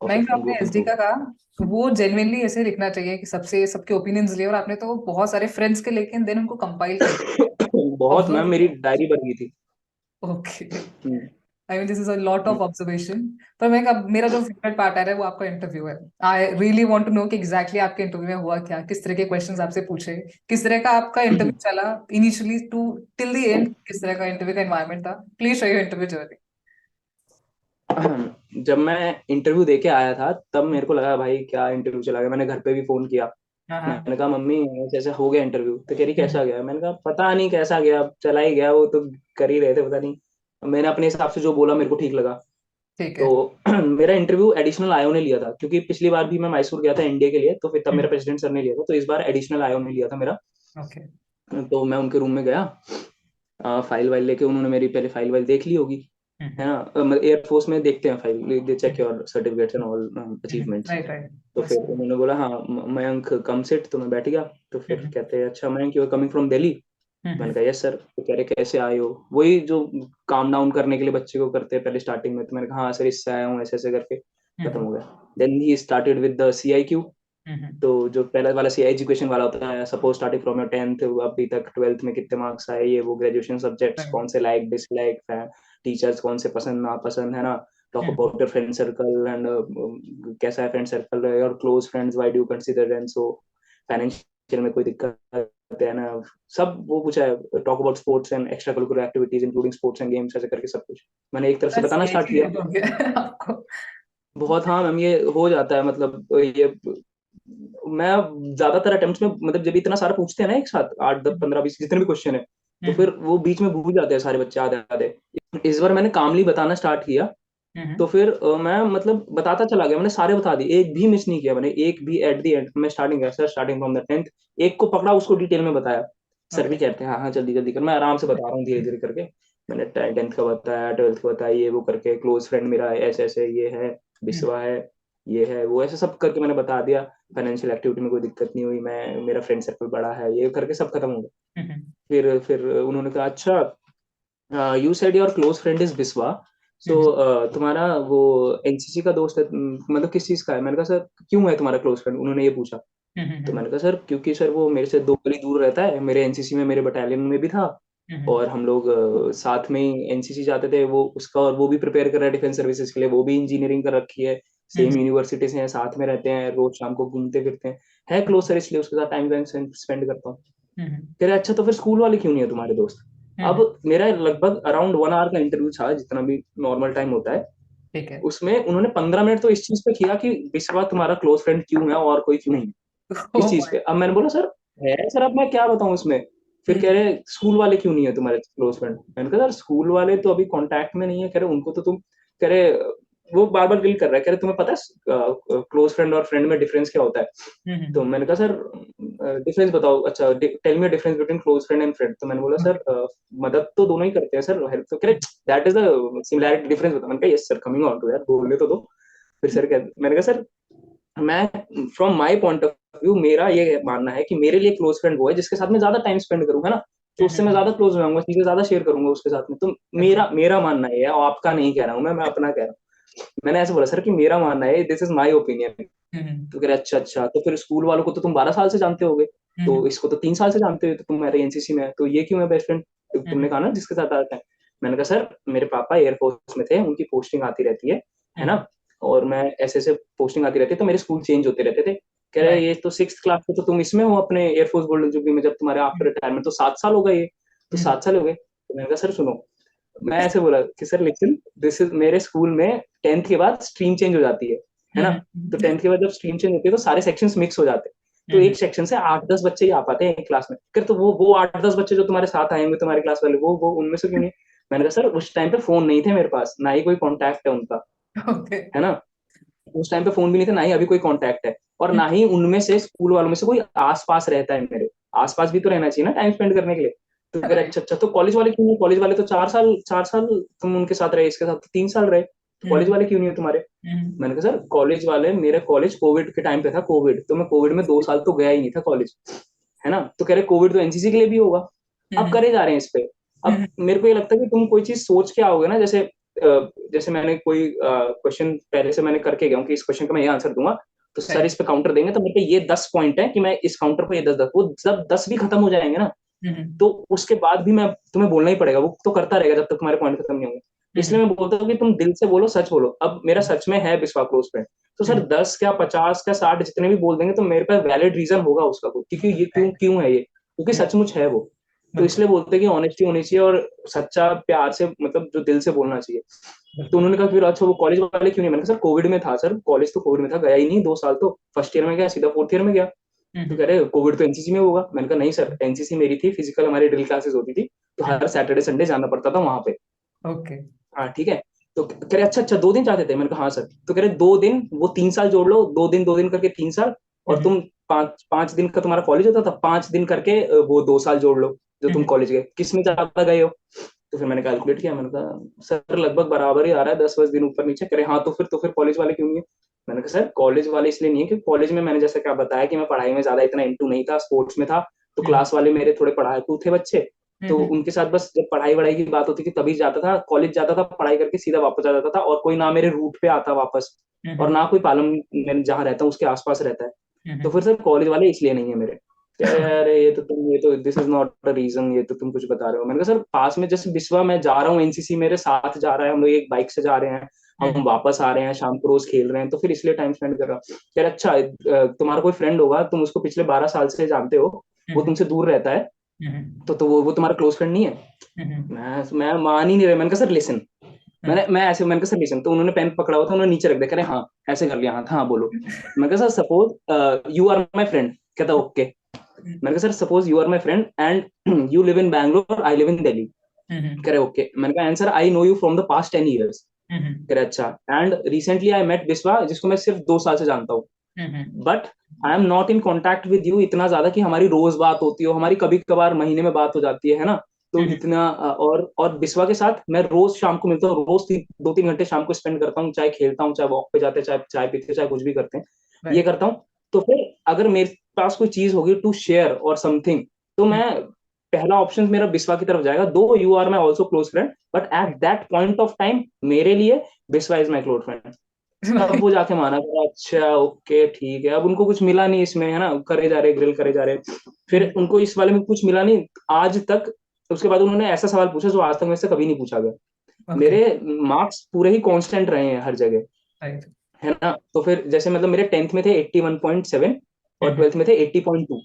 मैं ऑफ आपने ग्रुप एसडी का इम्प्रूव। कहा, वो जेन्युइनली ऐसे लिखना चाहिए कि सबसे सबके ओपिनियंस लिए, और आपने तो बहुत सारे फ्रेंड्स के लेके देन उनको कंपाइल कर बहुत मैम, ऑब्जर्व मेरी किया। डायरी भर गई थी। Okay. Hmm, I mean this is a lot of observation. पर मैं कब, मेरा जो फेवरेट पार्ट आ रहा है वो आपका इंटरव्यू है। I really want to know कि एग्जैक्टली आपके इंटरव्यू में हुआ क्या, किस तरह के क्वेश्चंस आपसे पूछे, किस तरह का आपका इंटरव्यू चला initially to till the end, किस तरह का इंटरव्यू का एनवायरनमेंट था। Please share your interview journey. जब मैं इंटरव्यू दे के आया था तब मेरे को लगा भाई क्या इंटरव्यू चला गया, मैंने घर पे भी फोन किया, हाँ हाँ। मैंने कहा मम्मी ऐसे ऐसे हो गया इंटरव्यू, तो कह रही कैसा गया, मैंने कहा पता नहीं कैसा गया, चला ही गया, वो तो कर ही रहे थे, पता नहीं। मैंने अपने हिसाब से जो बोला मेरे को ठीक लगा। ठीक है। तो मेरा इंटरव्यू एडिशनल आयो ने लिया था, क्योंकि पिछली बार भी मैं मैसूर गया था इंडिया के लिए, तो फिर तब मेरा प्रेसिडेंट सर ने लिया था, तो इस बार एडिशनल आयो ने लिया था मेरा। ओके। तो मैं उनके रूम में गया, फाइल वाइल लेके, उन्होंने मेरी पहले फाइल वाइल देख ली होगी, है ना, एयरफोर्स में देखते हैं file, they check your certificates and all achievements. Right right. तो बस। फिर उन्होंने बोला हाँ मयंक कम सिट, तो मैं बैठ गया। तो फिर कहते हैं अच्छा Mayank, you are coming from Delhi. मैंने कहा यस सर। तो कह रहे कैसे आए हो, वही जो काम डाउन करने के लिए बच्चे को करते हैं पहले स्टार्टिंग में, तो मैंने कहा हाँ सर इससे आया हूँ, ऐसे ऐसे करके खत्म हो गया। Then he started with the CIQ। तो जो पहला वाला सी एजुकेशन वाला होता है, suppose starting from your 10th अभी तक 12th में कितने मार्क्स आए, ये वो, ग्रेजुएशन सब्जेक्ट्स राइट। कौन से लाइक डिसलाइक, टीचर्स कौन से पसंद नापसंद, है ना, talk about your friend circle and कैसा है friend circle, your close friends, why do you consider them so, financial में कोई दिक्कत है ना, सब वो पूछा है। Talk about sports and extra curricular activities including sports and games, ऐसे करके सब कुछ मैंने एक तरफ से बस बताना ये स्टार्ट किया। चीज हो गया आपको। बहुत, हाँ मैम, ये हो जाता है, मतलब ये मैं ज्यादातर अटेम्प्ट्स में, मतलब जब इतना सारा पूछते हैं ना एक साथ, 8 10 15 20 जितने भी क्वेश्चन है, तो फिर वो बीच में भूल जाते हैं सारे बच्चे आधे आधे। इस बार मैंने कामली बताना स्टार्ट किया, तो फिर मैं मतलब बताता चला गया, मैंने सारे बता दिए, एक भी मिस नहीं किया मैंने, एक भी एट द एंड मैं starting sir starting from the 10th, एक को पकड़ा उसको डिटेल में बताया। Sir okay. भी कहते हैं हाँ हाँ जल्दी जल्दी कर, मैं आराम से बता रहा हूँ धीरे धीरे करके। मैंने 10th का बताया, 12th का बताया, ये वो करके, क्लोज फ्रेंड मेरा ऐसे ऐसे ये है, बिस्वा है, ये है वो, ऐसे सब करके मैंने बता दिया। फाइनेंशियल एक्टिविटी में कोई दिक्कत नहीं हुई, मैं मेरा फ्रेंड सर्कल बड़ा है, ये करके सब खत्म हो गया। फिर उन्होंने कहा अच्छा you said your close friend is Biswa, so तुम्हारा वो एनसीसी का दोस्त है, मतलब किस चीज का है, मैंने कहा सर क्यों है तुम्हारा क्लोज फ्रेंड, उन्होंने ये पूछा। तो मैंने कहा सर क्योंकि सर वो मेरे से 2 गली दूर रहता है, मेरे एनसीसी में मेरे बटालियन में भी था, और हम लोग साथ में ही एनसीसी जाते थे, वो उसका, और वो भी प्रिपेयर कर रहा है डिफेंस सर्विसेज के लिए, वो भी इंजीनियरिंग कर रखी है, सेम यूनिवर्सिटी से हैं, साथ में रहते हैं, रोज शाम को घूमते फिरते हैं, है क्लोज सर, इसलिए उसके साथ टाइम स्पेंड करता हूँ। कह रहे अच्छा तो फिर स्कूल वाले क्यों नहीं है तुम्हारे दोस्त। अब मेरा लगभग अराउंड 1 आवर का इंटरव्यू था, जितना भी नॉर्मल टाइम होता है। ठीक है। उसमें उन्होंने 15 मिनट तो इस चीज पे किया कि विश्वा तुम्हारा क्लोज फ्रेंड क्यों है और कोई क्यों नहीं है, इस ओह चीज माय पे। अब मैंने बोला सर है सर, अब मैं क्या बताऊं इसमें। फिर कह गॉड। रहे स्कूल वाले क्यों नहीं है तुम्हारे क्लोज फ्रेंड। मैंने कहा सर स्कूल वाले तो अभी कांटेक्ट में नहीं है। कह रहे उनको तो तुम, कह रहे वो बार बार गिल कर रहा है, कह रहे तुम्हें पता है क्लोज फ्रेंड और फ्रेंड में डिफरेंस क्या होता है। तो मैंने कहा सर डिफरेंस बताओ। अच्छा tell me difference between close friend and friend. तो मैंने बोला सर मदद तो दोनों ही करते हैं सर, हेल्प तो। कह रहे that is the similarity difference बता। मैंने कहा yes sir, coming on to यार, बोलने तो दो। फिर सर कह, मैंने कहा सर मैं from my point of view मेरा ये मानना है कि मेरे लिए क्लोज फ्रेंड वो है जिसके साथ मैं ज्यादा टाइम स्पेंड करूँ, है ना। तो उससे मैं ज्यादा क्लोज हो जाऊंगा, चीजें ज्यादा शेयर करूंगा उसके साथ में। तो मेरा मेरा मानना ये है, और आपका नहीं कह रहा हूँ मैं अपना कह रहा हूँ। मैंने ऐसे बोला सर कि मेरा मानना है, दिस इज माई ओपिनियन। तो कह रहे अच्छा अच्छा, तो फिर स्कूल वालों को तो तुम 12 साल से जानते होगे, तो इसको तो 3 साल से जानते हो, तो तुम मेरे एनसीसी में है, तो ये क्यों है बेस्ट फ्रेंड। तुमने कहा ना जिसके साथ आता है। मैंने कहा सर मेरे पापा एयरफोर्स में थे, उनकी पोस्टिंग आती रहती है ना। और मैं ऐसे ऐसे पोस्टिंग आती रहती है, तो मेरे स्कूल चेंज होते रहते थे। कह रहे ये तो 6th क्लास में तो तुम इसमें हो अपने एयरफोर्स गोल्डन जुबली में, जब तुम्हारे आफ्टर रिटायरमेंट तो 7 साल हो गए ये, तो 7 साल हो गए। तो मैंने कहा सर सुनो, मैं ऐसे बोला कि सर लेकिन दिस इज मेरे स्कूल में 10th के बाद स्ट्रीम चेंज हो जाती है ना। तो 10th के बाद जब स्ट्रीम चेंज होती है तो सारे सेक्शंस मिक्स हो जाते हैं। तो एक सेक्शन से 8-10 बच्चे ही आ पाते हैं एक क्लास में। फिर तो वो 8-10 बच्चे जो तुम्हारे साथ आएंगे तुम्हारी क्लास वाले, वो उनमें से क्यों नहीं। मैंने कहा सर उस टाइम पे फोन नहीं थे मेरे पास, ना ही कोई कॉन्टैक्ट है उनका, ओके। है ना। उस टाइम पे फोन भी नहीं था, ना ही अभी कोई कांटेक्ट है, और ना ही उनमें से स्कूल वालों में से कोई आस पास रहता है मेरे। आस पास भी तो रहना चाहिए ना टाइम स्पेंड करने के लिए। तो कह रहे राइट। अच्छा अच्छा, तो कॉलेज वाले क्यों नहीं। कॉलेज वाले तो 4 साल 4 साल तुम उनके साथ रहे, इसके साथ तो 3 साल रहे, तो कॉलेज वाले क्यों नहीं है तुम्हारे। मैंने कहा सर कॉलेज वाले, मेरे कॉलेज कोविड के टाइम पे था, कोविड तो मैं कोविड में 2 साल तो गया ही नहीं था कॉलेज, है ना। तो कह रहे कोविड तो एनसीसी के लिए भी होगा। अब करे जा रहे हैं इस पे। अब मेरे को ये लगता है कि तुम कोई चीज सोच के आओगे ना, जैसे जैसे मैंने कोई क्वेश्चन पहले से मैंने करके गया हूँ कि इस क्वेश्चन का मैं ये आंसर दूंगा, तो सर राइट। इस पे काउंटर देंगे, तो मेरे पे ये 10 पॉइंट है कि मैं इस काउंटर पे ये 10 10, वो जब 10 भी खत्म हो जाएंगे ना, तो उसके बाद भी मैं तुम्हें बोलना ही पड़ेगा, वो तो करता रहेगा जब तक तुम्हारे पॉइंट खत्म नहीं होंगे। इसलिए मैं बोलता हूँ कि तुम दिल से बोलो, सच बोलो। अब मेरा सच में है विश्वा क्लोज फ्रेंड, तो सर 10 क्या 50 क्या 60 जितने भी बोल देंगे तो मेरे पास वैलिड रीजन होगा उसका कोई, क्योंकि ये क्यों राइट। क्यों है ये, क्योंकि सचमुच है वो। तो बिल्कुल। इसलिए बोलते हैं कि ऑनेस्टी होनी चाहिए और सच्चा प्यार से, मतलब जो दिल से बोलना चाहिए। तो बिल्कुल। उन्होंने कहा फिर अच्छा वो कॉलेज वाले क्यों नहीं। मैंने कहा सर कोविड में था सर, कॉलेज तो कोविड में था, गया ही नहीं 2 साल, तो फर्स्ट ईयर में गया सीधा 4th ईयर में गया। तो कह रहे कोविड तो एनसीसी में होगा। मैंने कहा नहीं सर, एनसीसी मेरी थी, फिजिकल हमारी ड्रिल क्लासेस होती थी, तो हर सैटरडे संडे जाना पड़ता था वहां पे। ओके। हाँ ठीक है। तो कह रहे अच्छा अच्छा 2 दिन चाहते थे। मैंने कहा हाँ सर। तो कह रहे 2 दिन, वो 3 साल जोड़ लो, 2 दिन करके 3 साल, और तुम 5 5 दिन का तुम्हारा कॉलेज होता था, 5 दिन करके वो 2 साल जोड़ लो जो तुम कॉलेज गए, किस में ज्यादा गए हो। तो फिर मैंने कैलकुलेट किया, मैंने कहा सर लगभग बराबर ही आ रहा है, 10 10 दिन ऊपर नीचे। करे हाँ, तो फिर कॉलेज वाले क्यों नहीं है। मैंने कहा सर कॉलेज वाले इसलिए नहीं है क्योंकि कॉलेज में मैंने जैसे क्या बताया कि मैं पढ़ाई में ज्यादा इतना इंटू नहीं था, स्पोर्ट्स में था। तो क्लास वाले मेरे थोड़े पढ़ाकू थे बच्चे, तो उनके साथ बस जब पढ़ाई वढ़ाई की बात होती थी तभी जाता था, कॉलेज जाता था, पढ़ाई करके सीधा वापस आ जाता था, और कोई ना मेरे रूट पे आता वापस, और ना कोई पालम मैं जहाँ रहता हूँ उसके आसपास रहता है। तो फिर सर कॉलेज वाले इसलिए नहीं है मेरे। कह रहे अरे ये तो this is not a reason, ये तो तुम कुछ बता रहे हो। मैंने कहा सर पास में जैसे बिस्वा मैं जा रहा हूँ, एनसीसी मेरे साथ जा रहा है, हम लोग एक बाइक से जा रहे हैं, हम वापस आ रहे हैं, शाम को रोज खेल रहे हैं, तो फिर इसलिए टाइम स्पेंड कर रहा हूँ। कह रहे अच्छा तुम्हारा कोई फ्रेंड होगा, तुम उसको पिछले 12 साल से जानते हो, वो तुमसे दूर रहता है, तो वो तुम्हारा क्लोज फ्रेंड नहीं है। मैं मान ही नहीं रहा। मैंने कहा सर लिसन, मैंने कहा सर लिसन। तो उन्होंने पेन पकड़ा हुआ था, उन्होंने नीचे रख दिया, कह रहे हाँ ऐसे कर लिया, हाँ हाँ बोलो। मैं कहा sir suppose you are my friend. कहता ओके। मैंने कहा sir suppose you are my friend and you live in Bangalore, I live in Delhi. कह रहे ओके। मैंने कहा and sir I know you from the past 10 years। कह रहे अच्छा, एंड रिसेंटली आई मेट विश्वा जिसको मैं सिर्फ 2 साल से जानता हूँ, but I am not in contact with you इतना ज्यादा कि हमारी रोज बात होती हो, हमारी कभी कभार महीने में बात हो जाती है ना। तो इतना और बिस्वा के साथ मैं रोज शाम को मिलता हूँ, रोज 2 3 घंटे शाम को स्पेंड करता हूँ, चाहे खेलता हूँ, चाहे वॉक पे जाते हैं, चाहे चाय पीते हैं, चाहे कुछ भी करते हैं, ये राइट। करता हूँ। तो फिर अगर मेरे पास कोई चीज होगी टू शेयर और समथिंग, तो मैं पहला ऑप्शन मेरा बिस्वा की तरफ जाएगा, though you are my also close friend, but at that point of time मेरे लिए Biswa is my close friend. तब वो जाके माना करा अच्छा ओके ठीक है, अब उनको कुछ मिला नहीं इसमें, है ना, करे जा रहे ग्रिल करे जा रहे। फिर उनको इस वाले में कुछ मिला नहीं आज तक। उसके बाद उन्होंने ऐसा सवाल पूछा जो आज तक मेरे से कभी नहीं पूछा गया। ओके। मेरे मार्क्स पूरे ही कांस्टेंट रहे हैं हर जगह, राइट। है ना। तो फिर जैसे मतलब मेरे 10th में थे 81.7 और 12th में थे 80.2।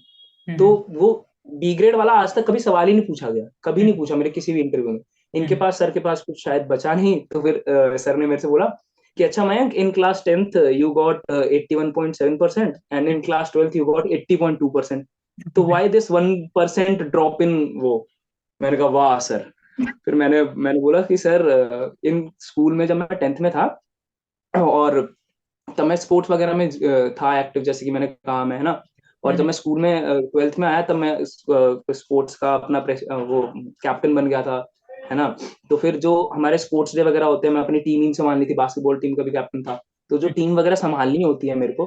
तो वो बी ग्रेड वाला आज तक कभी सवाल ही नहीं पूछा गया, कभी नहीं पूछा मेरे किसी भी इंटरव्यू में। इनके पास, सर के पास कुछ शायद बचा नहीं, तो फिर सर ने मेरे से बोला कि अच्छा Mayank, in class 10th you got 81.7% and in class 12th you got 80.2%, तो व्हाई दिस 1% ड्रॉप इन वो। मैंने कहा वाह सर। फिर मैंने बोला कि सर, इन स्कूल में जब मैं 10th में था, और तब मैं स्पोर्ट्स वगैरह में था एक्टिव, जैसे कि मैंने कहा मैं, है ना। और जब मैं स्कूल में 12th में आया, तब मैं स्पोर्ट्स का अपना वो कैप्टन बन गया था, है ना। तो फिर जो हमारे स्पोर्ट्स डे वगैरह होते हैं, मैं अपनी टीम ही संभालनी थी, बास्केटबॉल टीम का भी कैप्टन था। तो जो टीम वगैरह संभालनी होती है मेरे को,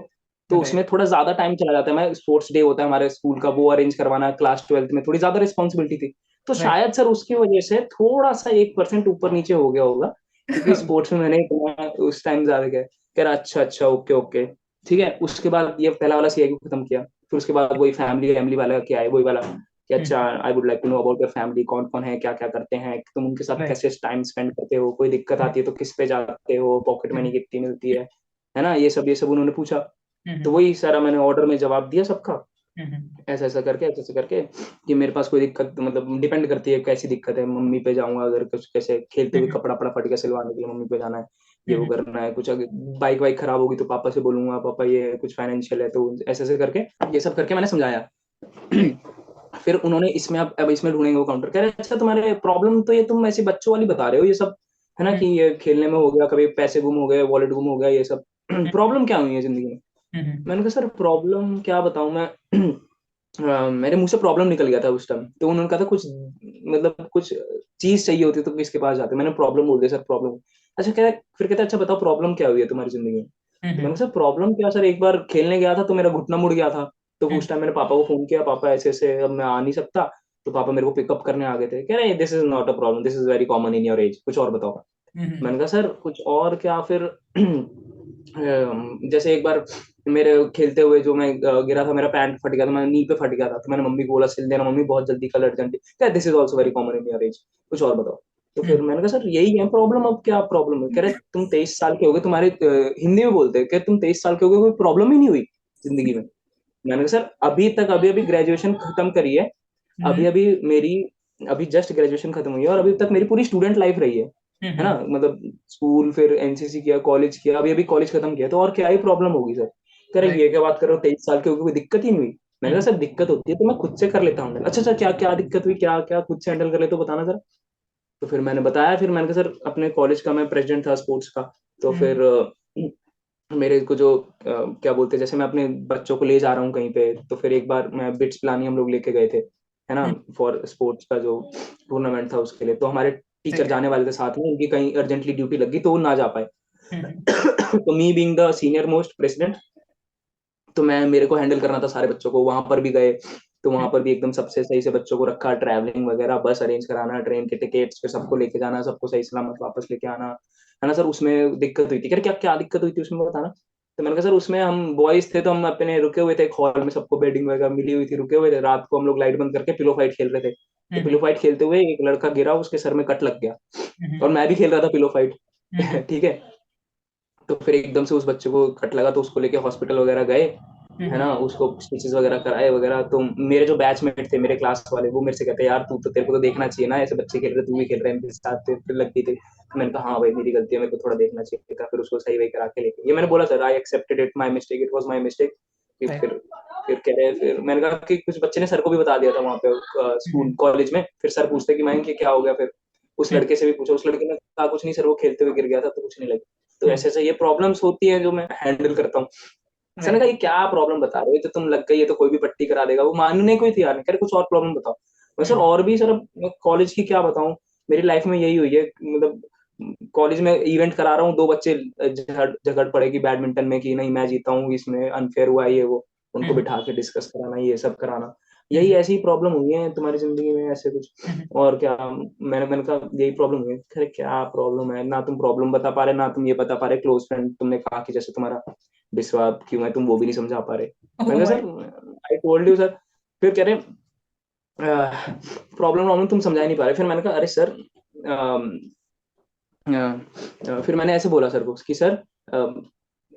तो राइट। उसमें थोड़ा ज्यादा टाइम चला जाता है। मैं स्पोर्ट्स डे होता है हमारे स्कूल का, वो अरेंज करवाना, क्लास 12th में थोड़ी ज्यादा रिस्पॉन्सिबिलिटी थी। तो राइट। शायद सर उसकी वजह से थोड़ा सा 1% ऊपर नीचे हो गया होगा, क्योंकि स्पोर्ट्स में मैंने इतना उस टाइम ज्यादा किया। कह रहा अच्छा अच्छा, ओके ओके, ठीक है। उसके बाद ये पहला वाला सीआईक्यू खत्म किया। फिर उसके बाद वही फैमिली फैमिली वाला क्या है, वही वाला कि अच्छा, I would like to know about your family, कौन कौन है, क्या क्या करते हैं, तुम उनके साथ राइट। कैसे टाइम स्पेंड करते हो, कोई दिक्कत आती है तो किस पे जाते हो, पॉकेट मनी कितनी मिलती है ना, ये सब उन्होंने पूछा। तो वही सारा मैंने ऑर्डर में जवाब दिया सबका, ऐसा ऐसा करके कि मेरे पास कोई दिक्कत, मतलब डिपेंड करती है कैसी दिक्कत है, मम्मी पे जाऊंगा अगर कुछ, कैसे खेलते हुए कपड़ा पड़ा फट गया सिलवाने के लिए मम्मी पे जाना है, ये वो करना है कुछ, अगर बाइक वाइक खराब होगी तो पापा से बोलूंगा, पापा ये कुछ फाइनेंशियल है, तो ऐसे ऐसे करके ये सब करके मैंने समझाया। राइट। फिर उन्होंने इसमें अब इसमें ढूंढेंगे वो काउंटर, कह रहे अच्छा तुम्हारे प्रॉब्लम तो ये तुम ऐसे बच्चों वाली बता रहे हो ये सब, है ना, कि ये खेलने में हो गया, कभी पैसे गुम हो गए, वॉलेट गुम हो गया, ये सब प्रॉब्लम क्या हुई है जिंदगी में। मैंने कहा सर प्रॉब्लम क्या बताऊं मैं। मेरे मुंह से प्रॉब्लम निकल गया था उस टाइम। तो उन्होंने कहा था कुछ, मतलब कुछ चीज चाहिए होती तो किसके पास जाते, मैंने प्रॉब्लम बोल दिया सर, प्रॉब्लम। अच्छा कह फिर कहते अच्छा बताओ प्रॉब्लम क्या हुई है तुम्हारी जिंदगी में। तो मैंने कहा सर प्रॉब्लम क्या सर, एक बार खेलने गया था तो मेरा घुटना मुड़ गया था। तो उस टाइम मैंने पापा को फोन किया, पापा ऐसे ऐसे अब मैं आ नहीं सकता। तो पापा मेरे को पिकअप करने आ गए थे, कह रहे this is not a problem, this is very common in your age, कुछ और बताओ। मैंने कहा सर कुछ और क्या फिर। जैसे एक बार मेरे खेलते हुए जो मैं गिरा था, मेरा पैंट फट गया था, मेरा नी पे फट गया था, तो मैंने मम्मी को बोला सिल देना, मम्मी बहुत जल्दी कल अर्जेंट, क्या this is also very common in your age, कुछ और बताओ। तो फिर मैंने कहा सर यही है प्रॉब्लम, अब क्या प्रॉब्लम है। कह रहे तुम 23 साल के हो गए, तुम्हारे हिंदी में बोलते हैं, तुम 23 साल के हो गए, कोई प्रॉब्लम ही नहीं हुई जिंदगी में। मैंने कहा सर अभी तक, अभी अभी ग्रेजुएशन खत्म करी है, अभी अभी मेरी, अभी जस्ट ग्रेजुएशन खत्म हुई है, और अभी तक मेरी पूरी स्टूडेंट लाइफ रही है ना, मतलब स्कूल, फिर एनसीसी किया, कॉलेज किया, अभी अभी कॉलेज खत्म किया, तो और क्या ही प्रॉब्लम होगी सर। कह रहे राइट। ये क्या बात कर रहे हो, 23 साल के होगी, कोई दिक्कत ही नहीं हुई। मैंने कहा सर दिक्कत होती है तो मैं खुद से कर लेता हूँ। अच्छा अच्छा, क्या क्या दिक्कत हुई, क्या क्या खुद से हैंडल कर ले तो बताना सर। तो फिर मैंने बताया, फिर मैंने कहा सर अपने कॉलेज का मैं प्रेसिडेंट था स्पोर्ट्स का। तो फिर मेरे को जो क्या बोलते हैं, जैसे मैं अपने बच्चों को ले जा रहा हूँ कहीं पे, तो फिर एक बार मैं बिट्स पिलानी हम लोग लेके गए थे, है ना, फॉर स्पोर्ट्स का जो टूर्नामेंट था उसके लिए। तो हमारे टीचर जाने वाले थे साथ में, उनकी कहीं अर्जेंटली ड्यूटी लगी तो वो ना जा पाए। तो me being the senior most president, तो मैं, मेरे को हैंडल करना था सारे बच्चों को। वहां पर भी गए, तो वहां पर भी एकदम सबसे सही से बच्चों को रखा, ट्रैवलिंग वगैरह, बस अरेंज कराना, ट्रेन के टिकट्स, फिर सबको लेके जाना, सबको सही सलामत वापस लेके आना, है ना सर। उसमें दिक्कत हुई थी, क्या क्या क्या दिक्कत हुई थी उसमें बताना। तो मैंने कहा सर उसमें हम बॉयज थे, तो हम अपने रुके हुए थे एक हॉल में, सबको बेडिंग वगैरह मिली हुई थी, रुके हुए थे, रात को हम लोग लाइट बंद करके पिलो फाइट खेल रहे थे। तो पिलो फाइट खेलते हुए एक लड़का गिरा, उसके सर में कट लग गया, और मैं भी खेल रहा था पिलो फाइट। ठीक है। तो फिर एकदम से उस बच्चे को कट लगा, तो उसको लेके हॉस्पिटल वगैरह गए, है ना, उसको स्टिचेस वगैरह कराए वगैरह। तो मेरे जो बैचमेट थे, मेरे क्लास वाले, वो मेरे से कहते यार तू तो, तेरे को तो देखना चाहिए ना, ऐसे बच्चे खेल रहे, तू भी खेल रहा है इनके साथ, फिर लग गई थी। तो मैंने कहा हाँ भाई मेरी गलती है, मेरे को थोड़ा देखना चाहिए था। फिर उसको सही वही करा के लेके, ये मैंने बोला sir, I accepted it, my mistake, it was my mistake. फिर कह रहे, फिर मैंने कहा कि कुछ बच्चे ने सर को भी बता दिया था वहां पे स्कूल कॉलेज में। फिर सर पूछते कि मैम ये क्या हो गया। फिर उस लड़के से भी पूछा, उस लड़के ने कहा कुछ नहीं सर, वो खेलते हुए गिर गया था तो कुछ नहीं लगा। तो ऐसे ऐसे ये प्रॉब्लम्स होती हैं जो मैं हैंडल करता हूँ। सर ने कहा ये क्या प्रॉब्लम बता रहे हो, ये तो तुम लग गई है तो कोई भी पट्टी करा देगा, वो मानने को ही तैयार नहीं। कह रहे कुछ और प्रॉब्लम बताओ। मैं सर और भी सर, मैं कॉलेज की क्या बताऊं, मेरी लाइफ में यही हुई है, मतलब कॉलेज में इवेंट करा रहा हूँ, दो बच्चे झगड़ झगड़ पड़ेगी बैडमिंटन में कि नहीं मैं जीता हूँ, इसमें अनफेयर हुआ है ये वो, उनको बिठा के डिस्कस कराना, ये सब कराना। यही ऐसी प्रॉब्लम हुई है तुम्हारी जिंदगी में, ऐसे कुछ और क्या। मैंने कहा यही प्रॉब्लम हुई है। अरे क्या प्रॉब्लम है, ना तुम प्रॉब्लम बता पा रहे, ना तुम ये बता पा रहे, क्लोज फ्रेंड तुमने कहा कि जैसे तुम्हारा विश्वास क्यों है, तुम वो भी नहीं समझा पा रहे। ओह मैंने कहा my. Sir I told you sir. फिर कह रहे प्रॉब्लम प्रॉब्लम तुम समझा ही नहीं पा रहे। फिर मैंने कहा अरे सर, फिर मैंने ऐसे बोला सर को कि सर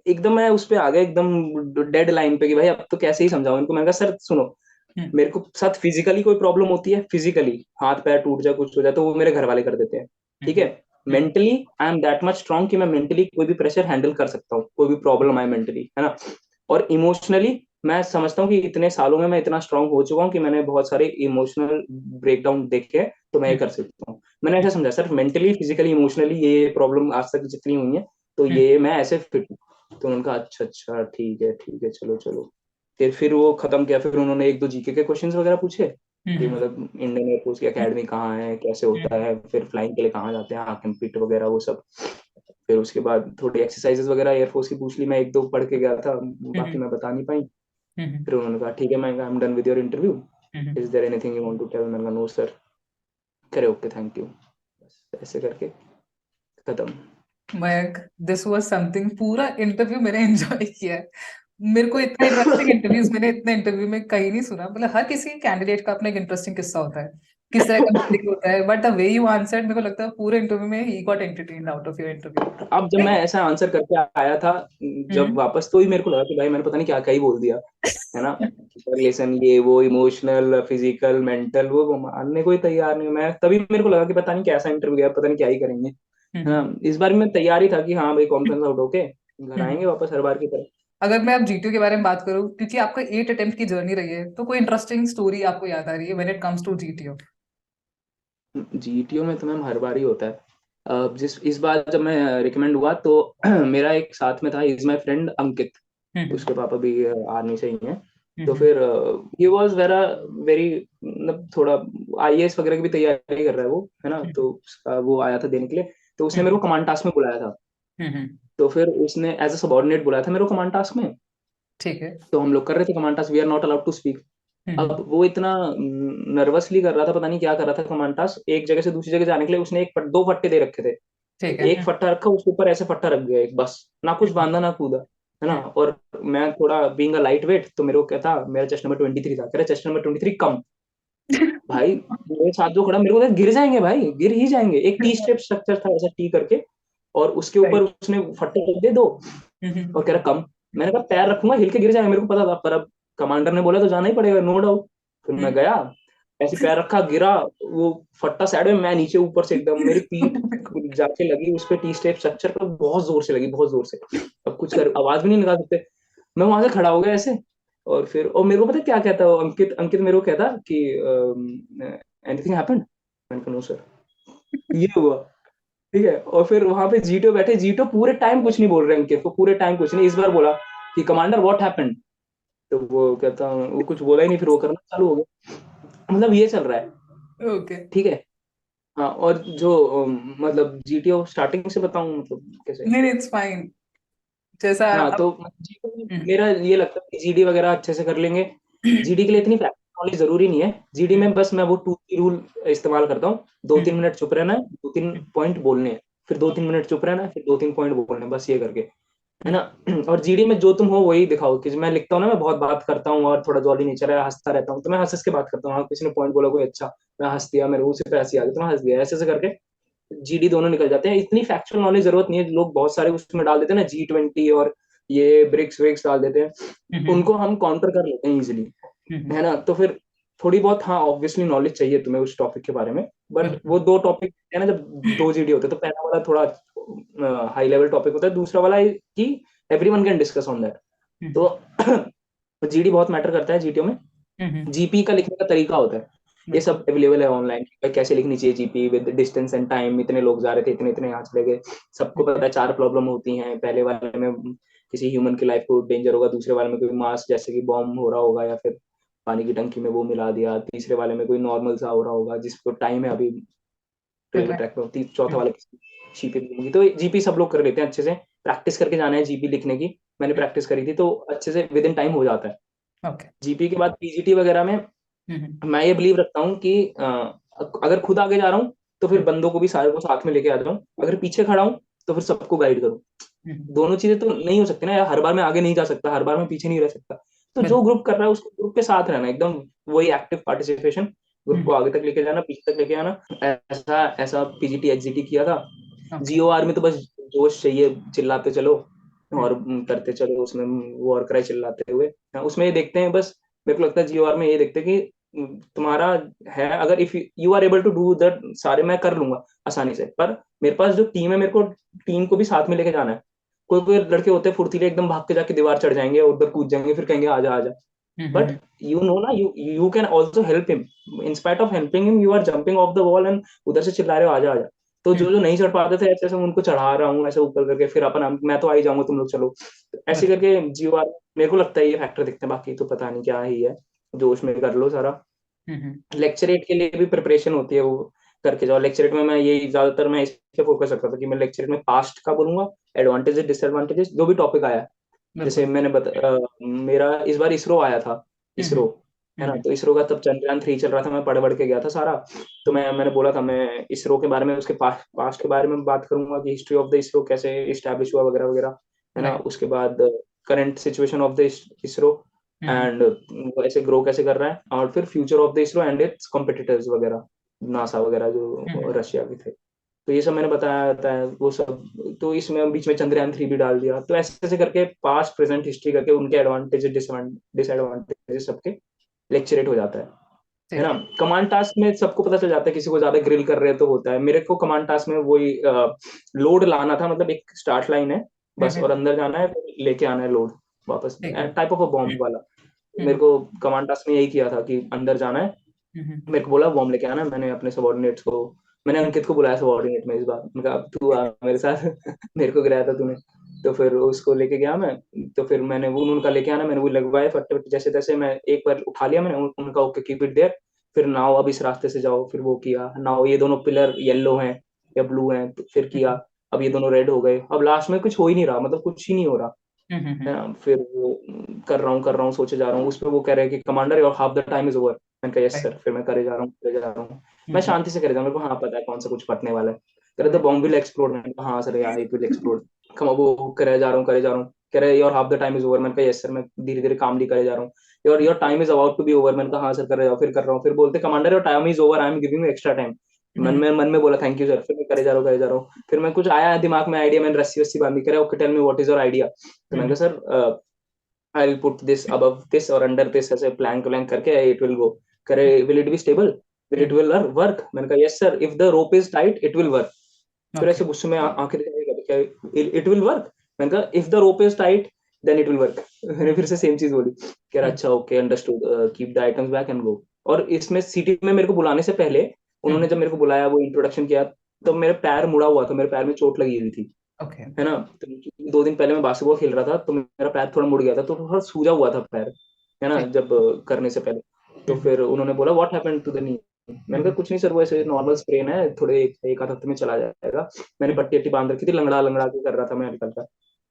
एकदम मैं उस पे आ गया, एकदम डेड लाइन पे कि भाई अब तो कैसे ही समझाऊं इनको। मैंने कहा सर सुनो, मेरे को साथ फिजिकली कोई प्रॉब्लम होती है, फिजिकली हाथ पैर टूट जाए कुछ हो जाए, तो वो मेरे घर वाले कर देते हैं, ठीक है। Mentally I am that much strong कि मैं मेंटली कोई भी प्रेशर हैंडल कर सकता हूँ, कोई भी प्रॉब्लम आए मेंटली, है ना। और इमोशनली मैं समझता हूँ कि इतने सालों में मैं इतना स्ट्रांग हो चुका हूँ कि मैंने बहुत सारे इमोशनल ब्रेकडाउन देखे हैं, तो मैं ये कर सकता हूँ। मैंने ऐसा समझा सर, मेंटली फिजिकली इमोशनली ये प्रॉब्लम आज तक जितनी हुई है, तो ये मैं ऐसे फिट हूँ। तो उन्होंने कहा अच्छा अच्छा ठीक है चलो चलो। फिर वो खत्म किया, फिर उन्होंने एक दो जीके के क्वेश्चंस वगैरह पूछे कि मतलब इंडियन एयरफोर्स की एकेडमी कहाँ है, कैसे होता है, फिर फ्लाइंग के लिए कहाँ जाते हैं, हाकिम पिट वगैरह वो सब। फिर उसके बाद थोड़ी एक्सरसाइजेस वगैरह एयरफोर्स की पूछ ली, मैं एक दो पढ़ के गया था, बाकी मैं बता नहीं पाई। फिर उन्होंने कहा ठीक है, मैं I am done with your interview, is there anything you want to tell. मैंने कहा नो सर। करे ओके थैंक यू, बस ऐसे करके खत्म। Mayank, this was something. पूरा इंटरव्यू मैंने एंजॉय किया है। मेरे को इतना इंटरेस्टिंग इंटरव्यूज मैंने इतने इंटरव्यू में कहीं नहीं सुना। मतलब हर किसी कैंडिडेट का अपना एक इंटरेस्टिंग किस्सा होता है, किस तरह का मिस्टेक होता है, but the way you answered, मेरे को लगता है पूरे इंटरव्यू में he got entertained out of your interview. अब जब मैं ऐसा आंसर करके आया था, जब हम्म। वापस, तो ही मेरे को लगा कि भाई मैंने पता नहीं क्या क्या ही बोल दिया, है ना। रिलेशन ये वो, इमोशनल फिजिकल मेंटल, वो मानने को ही तैयार नहीं हूं मैं। तभी मेरे को लगा कि पता नहीं कैसा इंटरव्यू गया, पता नहीं क्या ही करेंगे, है हम्म। ना। इस बार मैं तैयार ही था कि हाँ भाई कॉन्फ्रेंस आउट होके घर हम्म। आएंगे वापस हर बार की तरह। अगर मैं अब जीटीओ के बारे में बात करूं, क्योंकि आपका 8 अटेम्प्ट की जर्नी रही है, तो कोई इंटरेस्टिंग स्टोरी आपको याद आ रही है when it comes to GTO? GTO में तो मैम हर बार ही होता है। जिस इस बार जब मैं रिकमेंड हुआ तो मेरा एक साथ में था, इज माय फ्रेंड अंकित, हम्म। उसके पापा भी आर्मी से ही हैं। तो हम्म। फिर ही वाज वेरा वेरी, मतलब थोड़ा आईएएस वगैरह की भी तैयारी कर रहा है वो, है ना। तो उसका वो आया था देने के लिए, तो उसने मेरे हम्म। को कमांड टास्क में बुलाया था। हम्म। तो फिर उसने एज अ सबॉर्डिनेट बुलाया था मेरे को कमांड टास्क में। ठीक है। तो हम लोग कर रहे थे command task, we are not allowed to speak. Hmm. अब वो इतना नर्वसली कर रहा था, पता नहीं क्या कर रहा था कमांड टास्क। एक जगह से दूसरी जगह जाने के लिए उसने दो फट्टे दे रखे थे। ठीक है। एक फट्टा रखा, उसके ऊपर ऐसे फट्टा रख गया एक, बस ना कुछ बांधा ना कूदा, है ना। और मैं थोड़ा बीइंग अ लाइट वेट, तो मेरे को क्या था, मेरा चेस्ट नंबर 23 था, कह रहा चेस्ट नंबर 23 कम। भाई मेरे साथ जो खड़ा, मेरे को लगा गिर जाएंगे भाई, गिर ही जाएंगे। एक टी स्टेप स्ट्रक्चर था ऐसा टी करके, और उसके ऊपर राइट। उसने फट्टे रख दे दो, और कह रहा कम। मैंने कहा पैर रखूंगा हिल के गिर जाएगा, मेरे को पता था, पर अब कमांडर ने बोला तो जाना ही पड़ेगा, नो डाउट। फिर मैं गया, ऐसे पैर रखा, गिरा, वो फट्टा साइड में, मैं नीचे, ऊपर से एकदम मेरी पीठ जाके लगी उस पे टी स्टेप स्ट्रक्चर पर, बहुत जोर से लगी, बहुत जोर से। अब कुछ कर आवाज भी नहीं निकाल सकते। मैं वहां से खड़ा हो गया ऐसे, और फिर और मेरे को पता है क्या कहता है वो अंकित, अंकित मेरे को कहता कि एनीथिंग हैपेंड। मैंने कहा नो सर, ये हुआ। ठीक है, और फिर वहां पे जीटो बैठे, जीटो पूरे टाइम कुछ नहीं बोल रहे अंकित को, पूरे टाइम कुछ नहीं। इस बार बोला कि कमांडर व्हाट हैपेंड, तो वो कहता, वो कुछ बोला ही नहीं, फिर वो करना चालू हो गया। मतलब ये चल रहा है। ओके। ठीक है। हाँ, और जो मतलब जीटीओ स्टार्टिंग से बताऊं, मतलब कैसे। नहीं नहीं, इट्स फाइन। जैसा हाँ, अब। तो जीडी में मेरा ये लगता है कि जीडी वगैरह अच्छे से कर लेंगे। जीडी के लिए इतनी प्रैक्टिस नॉलेज जरूरी नहीं है। जीडी में बस मैं वो 2 रूल इस्तेमाल करता हूँ, 2-3 मिनट चुप रहना है, 2-3 पॉइंट बोलने हैं, फिर 2-3 मिनट चुप रहना है, फिर 2-3 पॉइंट बोलने हैं, बस ये करके, है ना। और जीडी में जो तुम हो वही दिखाओ। कि मैं लिखता हूँ ना, मैं बहुत बात करता हूँ और थोड़ा जॉली नेचर है, हंसता रहता हूँ, तो मैं हंस हंस के बात करता हूँ। हाँ, किसी ने पॉइंट बोला कोई अच्छा, मैं हंस दिया, मेरे मुंह से हंसी आ गई तो मैं हंस दिया, ऐसे ऐसे करके जीडी दोनों निकल जाते हैं। इतनी फैक्चुअल नॉलेज जरूरत नहीं है, लोग बहुत सारे उसमें डाल देते हैं ना, G20 और ये ब्रिक्स विक्स डाल देते हैं, उनको हम काउंटर कर लेते हैं इजिली, है ना। तो फिर थोड़ी बहुत, हाँ ऑब्वियसली नॉलेज चाहिए तुम्हें उस टॉपिक के बारे में, बट वो दो टॉपिक है ना, जब दो जीडी होते हैं, तो पहला वाला थोड़ा हाई लेवल टॉपिक होता है, दूसरा वाला है कि everyone can discuss on that. तो जीडी बहुत मैटर करता है जीटीओ में। जीपी का लिखने का तरीका होता है, ये बिल्कुल। सब अवेलेबल है ऑनलाइन, कैसे लिखनी चाहिए GP with distance and time, इतने लोग जा रहे थे, इतने इतने यहाँ चले गए। सबको पता है 4 प्रॉब्लम होती हैं, पहले वाले में किसी ह्यूमन की लाइफ को डेंजर होगा, दूसरे वाले में कोई मास जैसे कि बॉम्ब हो रहा होगा, या फिर पानी की टंकी में वो मिला दिया, तीसरे वाले में कोई नॉर्मल सा हो रहा होगा जिसको टाइम है अभी रेलवे ट्रैक पे, चौथा वाला किसी जीपी लिखेंगे। तो जीपी सब लोग कर लेते हैं अच्छे से, प्रैक्टिस करके जाना है जीपी लिखने की। मैंने प्रैक्टिस करी थी तो अच्छे से विद इन टाइम हो जाता है। ओके। जीपी के बाद पीजीटी वगैरह में मैं ये बिलीव रखता हूँ कि अगर खुद आगे जा रहा हूँ तो फिर बंदों को भी सारे को साथ में लेके आ जाऊं, अगर पीछे खड़ा हूँ तो फिर सबको गाइड करूँ। दोनों चीजें तो नहीं हो सकती ना यार, हर बार मैं आगे नहीं जा सकता, हर बार मैं पीछे नहीं रह सकता। तो जो बिल्कुल। ग्रुप कर रहा है उसको ग्रुप के साथ रहना, एकदम वही एक्टिव पार्टिसिपेशन, ग्रुप को आगे तक लेके जाना, पीछे तक लेके आना। ऐसा ऐसा पीजीटी एचजीटी किया था। ओके। जीओआर में तो बस जोश चाहिए, चिल्लाते चलो और करते चलो, उसमें वॉर क्राई चिल्लाते हुए। हाँ, उसमें ये देखते हैं बस, मेरे को लगता है जीओआर में ये देखते हैं कि तुम्हारा है, अगर if you are able to do that सारे, मैं कर लूंगा आसानी से, पर मेरे पास जो टीम है, मेरे को टीम को भी साथ में लेके जाना है। कोई कोई लड़के होते हैं फुर्तीले, एकदम भाग के जाके दीवार चढ़ जाएंगे और उधर कूद जाएंगे, फिर कहेंगे आजा आजा। बट हम्म, यू नो ना, you can also help him. In spite of helping him, you are jumping off the wall and उधर से चिल्ला रहे हो आजा आजा। तो जो जो नहीं चढ़ पाते थे, ऐसे ऐसे उनको चढ़ा रहा हूँ ऐसे ऊपर करके, फिर अपन मैं तो आ ही जाऊंगा, तुम लोग चलो, ऐसे अच्छा। करके जीव मेरे को लगता है ये फैक्टर दिखते हैं, बाकी तो पता नहीं क्या ही है। जोश में कर लो सारा। हम्म, लेक्चरेट के लिए भी प्रिपरेशन होती है, वो करके जाओ। लेक्चरेट में मैं यही ज्यादातर मैं इस पे फोकस रखता था कि मैं लेक्चरेट में पास्ट का बोलूंगा, एडवांटेजेस डिसएडवांटेजेस जो भी टॉपिक आया। जैसे बिल्कुल। मेरा इस बार इसरो आया था, हम्म इसरो, है ना, हम्म तो इसरो का तब चंद्रयान 3 चल रहा था, मैं पढ़ पढ़ के गया था सारा। तो मैंने बोला था मैं इसरो के बारे में, उसके पास्ट के बारे में बात करूंगा कि हिस्ट्री ऑफ द इसरो कैसे इस्टेब्लिश हुआ वगैरह वगैरह, है ना। राइट। उसके बाद current situation of the ISRO, hmm and वो ऐसे ग्रो कैसे कर रहा है, और फिर future of the ISRO and it's competitors वगैरह, नासा वगैरह जो हम्म रशिया के थे। तो ये सब मैंने बताया था वो सब। तो इसमें बीच में चंद्रयान 3 भी डाल दिया, तो ऐसे ऐसे करके पास्ट प्रेजेंट हिस्ट्री करके उनके एडवांटेज डिसएडवांटेज सबके लेक्चरेट हो जाता है ठीक ना। है। कमांड टास्क में सबको पता चल जाता है, किसी को ज्यादा ग्रिल कर रहे हैं तो होता है। मेरे को कमांड टास्क में वही लोड लाना था, मतलब एक स्टार्ट लाइन है बस, और हम्म, अंदर जाना है, फिर लेके आना है लोड वापस, ठीक है। टाइप ऑफ अ बॉम्ब वाला। मेरे हम्म को कमांड टास्क में यही किया था कि अंदर जाना है, हम्म मेरे को बोला बॉम्ब लेके आना है। मैंने अपने सबॉर्डिनेट्स को, मैंने अंकित को बुलाया सबॉर्डिनेट में इस बार, उनका अब तू आ मेरे साथ मेरे को गिराया था तूने। तो फिर उसको लेके गया मैं। तो फिर मैंने वो उनका लेके आना, मैंने वो लगवाए फट्टे फट्टे जैसे तैसे, मैं एक बार उठा लिया मैंने उनका, ओके कीप इट देयर। फिर नाउ अब इस रास्ते से जाओ, फिर वो किया, नाउ ये दोनों पिलर येलो हैं या ब्लू हैं, तो फिर किया। हम्म अब ये दोनों रेड हो गए, अब लास्ट में कुछ हो ही नहीं रहा, मतलब कुछ ही नहीं हो रहा, है हम्म ना। फिर वो कर रहा हूँ सोचे जा रहा हूँ, उसमें वो कह रहे हैं कि commander your half the time is over. मैंने कहा यस राइट। सर। फिर मैं करे जा रहा हूँ करे जा रहा हूँ, मैं हम्म शांति से करे जा रहा हूँ, मेरे को हाँ पता है कौन सा कुछ फटने वाला है। कह रहे the right. Bomb will explode. मैंने कहा हाँ सर यार इट विल एक्सप्लोड। कम वो करे जा रहा हूँ करे जा रहा हूँ, कह रहे your half the time is over. मैंने कहा यस सर, मैं धीरे धीरे कामली करे जा रहा हूँ। Your time is about to be over. मैंने कहा हाँ सर कर रहे जाओ, फिर कर रहा हूँ। फिर बोलते commander your time is over, I am giving you extra time. मन में बोला थैंक यू सर, फिर मैं करे जा रहा हूँ करे जा रहा हूँ। फिर मैं कुछ आया दिमाग में आइडिया, मैंने रस्सी वस्सी बांधी, करे okay tell me what is your idea. तो मैंने कहा sir I will put this above this और अंडर दिस, ऐसे प्लैंक प्लैंक करके इट विल गो। करे will it be stable, will it will work. मैंने कहा yes sir, if the rope is tight it will work. फिर ओके। ऐसे गुस्से में आंखें दिखाई, इट विल वर्क। मैंने कहा if the rope is tight then it will work. मैंने फिर से सेम चीज बोली। कह रहा अच्छा okay understood, keep the items back and go. और इसमें सिटी में मेरे को बुलाने से पहले उन्होंने जब मेरे को बुलाया, वो इंट्रोडक्शन किया, तो मेरे पैर मुड़ा हुआ था, मेरे पैर में चोट लगी हुई थी, ओके। है ना। तो 2 दिन पहले मैं बास्केटबॉल खेल रहा था, तो मेरा पैर थोड़ा मुड़ गया था, तो थोड़ा सूजा हुआ था पैर, है ना, ठीक। जब करने से पहले। तो हम्म फिर उन्होंने बोला what happened to the knee. मैंने कहा हम्म कुछ नहीं सर, वो ऐसे नॉर्मल स्प्रेन है, थोड़े एक आध हफ्ते में चला जाएगा। मैंने हम्म पट्टी अट्टी बांध रखी थी, लंगड़ा लंगड़ा के कर रहा था मैं हल्का हल्का।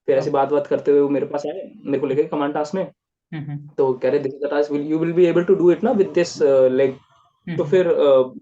फिर ऐसी ओके। बात बात करते हुए वो मेरे पास आए, मेरे को लेके कमांड टास्क में। हम्म तो कह रहे this is the task, you will be able to do it ना विद दिस लेग। तो हम्म फिर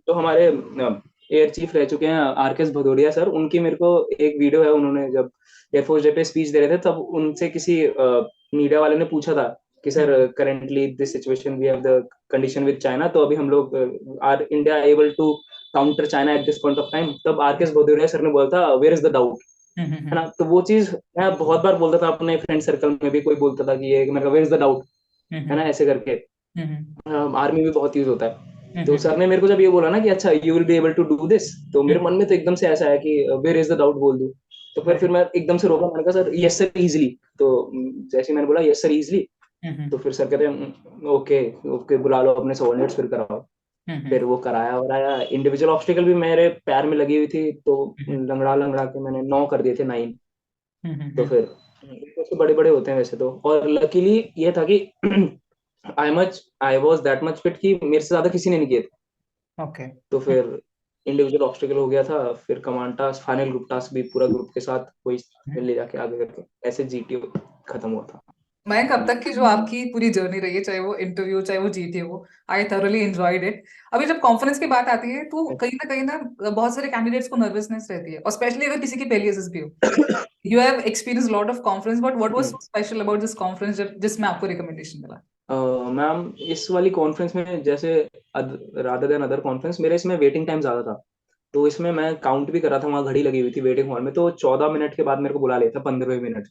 जो हमारे एयर चीफ रह चुके हैं are K S Bhadauria sir, उनकी मेरे को एक वीडियो है, उन्होंने जब एयरफोर्स डे पे स्पीच दे रहे थे, तब उनसे किसी मीडिया वाले ने पूछा था कि sir hmm currently this situation we have the condition with China, तो अभी हम लोग are India able to counter China at this point of time. तब R K S Bhadauria sir ने बोला था वेयर इज द डाउट, है हम्म ना। तो वो चीज मैं बहुत बार बोलता था, अपने फ्रेंड सर्कल में भी कोई बोलता था कि ये, मैं वेयर इज द डाउट, है ना, हम्म ऐसे करके। हम्म आर्मी में बहुत यूज होता है। तो हम्म सर ने मेरे को जब ये बोला ना कि अच्छा you will be able to do this, तो मेरे मन हम्म में तो एकदम से ऐसा है कि वेयर इज द डाउट बोल दूं। तो फिर राइट। मैं एकदम से रोका, मैंने कहा सर यस सर इजली। तो जैसे ही मैंने बोला यस सर इजली, तो हम्म फिर सर कहते हैं ओके ओके बुला लो अपने सबॉर्डिनेट्स फिर कराओ। हम्म फिर वो कराया वराया, इंडिविजुअल ऑब्स्टिकल भी मेरे पैर में लगी हुई थी, तो हम्म लंगड़ा लंगड़ा के मैंने 9 कर दिए थे, 9। तो हम्म फिर तो बड़े बड़े होते हैं वैसे तो, और लकीली ये था कि I was that much fit कि मेरे से ज्यादा किसी ने नहीं किए थे। ओके। तो फिर इंडिविजुअल ऑब्स्टिकल हो गया था, फिर command task, final group task भी पूरा ग्रुप के साथ वही ले जाके आगे करके, ऐसे जीटीओ खत्म हुआ था। मैं कब तक की जो आपकी पूरी जर्नी रही है, चाहे वो इंटरव्यू चाहे वो जीटी हो, आई thoroughly enjoyed इट। अभी जब कॉन्फ्रेंस की बात आती है तो कहीं ना बहुत सारे कैंडिडेट्स को नर्वसनेस रहती है, और स्पेशली अगर किसी की पहली एसएस भी हो। You have experience lot of conference, but what was hmm. So special about this conference जिसमें आपको रिकमेंडेशन मिला? मैम इस वाली कॉन्फ्रेंस में जैसे रादर देन अदर कॉन्फ्रेंस, मेरे इसमें वेटिंग टाइम ज्यादा था। तो इसमें मैं काउंट भी कर रहा था, वहाँ घड़ी लगी हुई थी वेटिंग हॉल में, तो 14 मिनट के बाद मेरे को बुला लिया था, 15वें मिनट,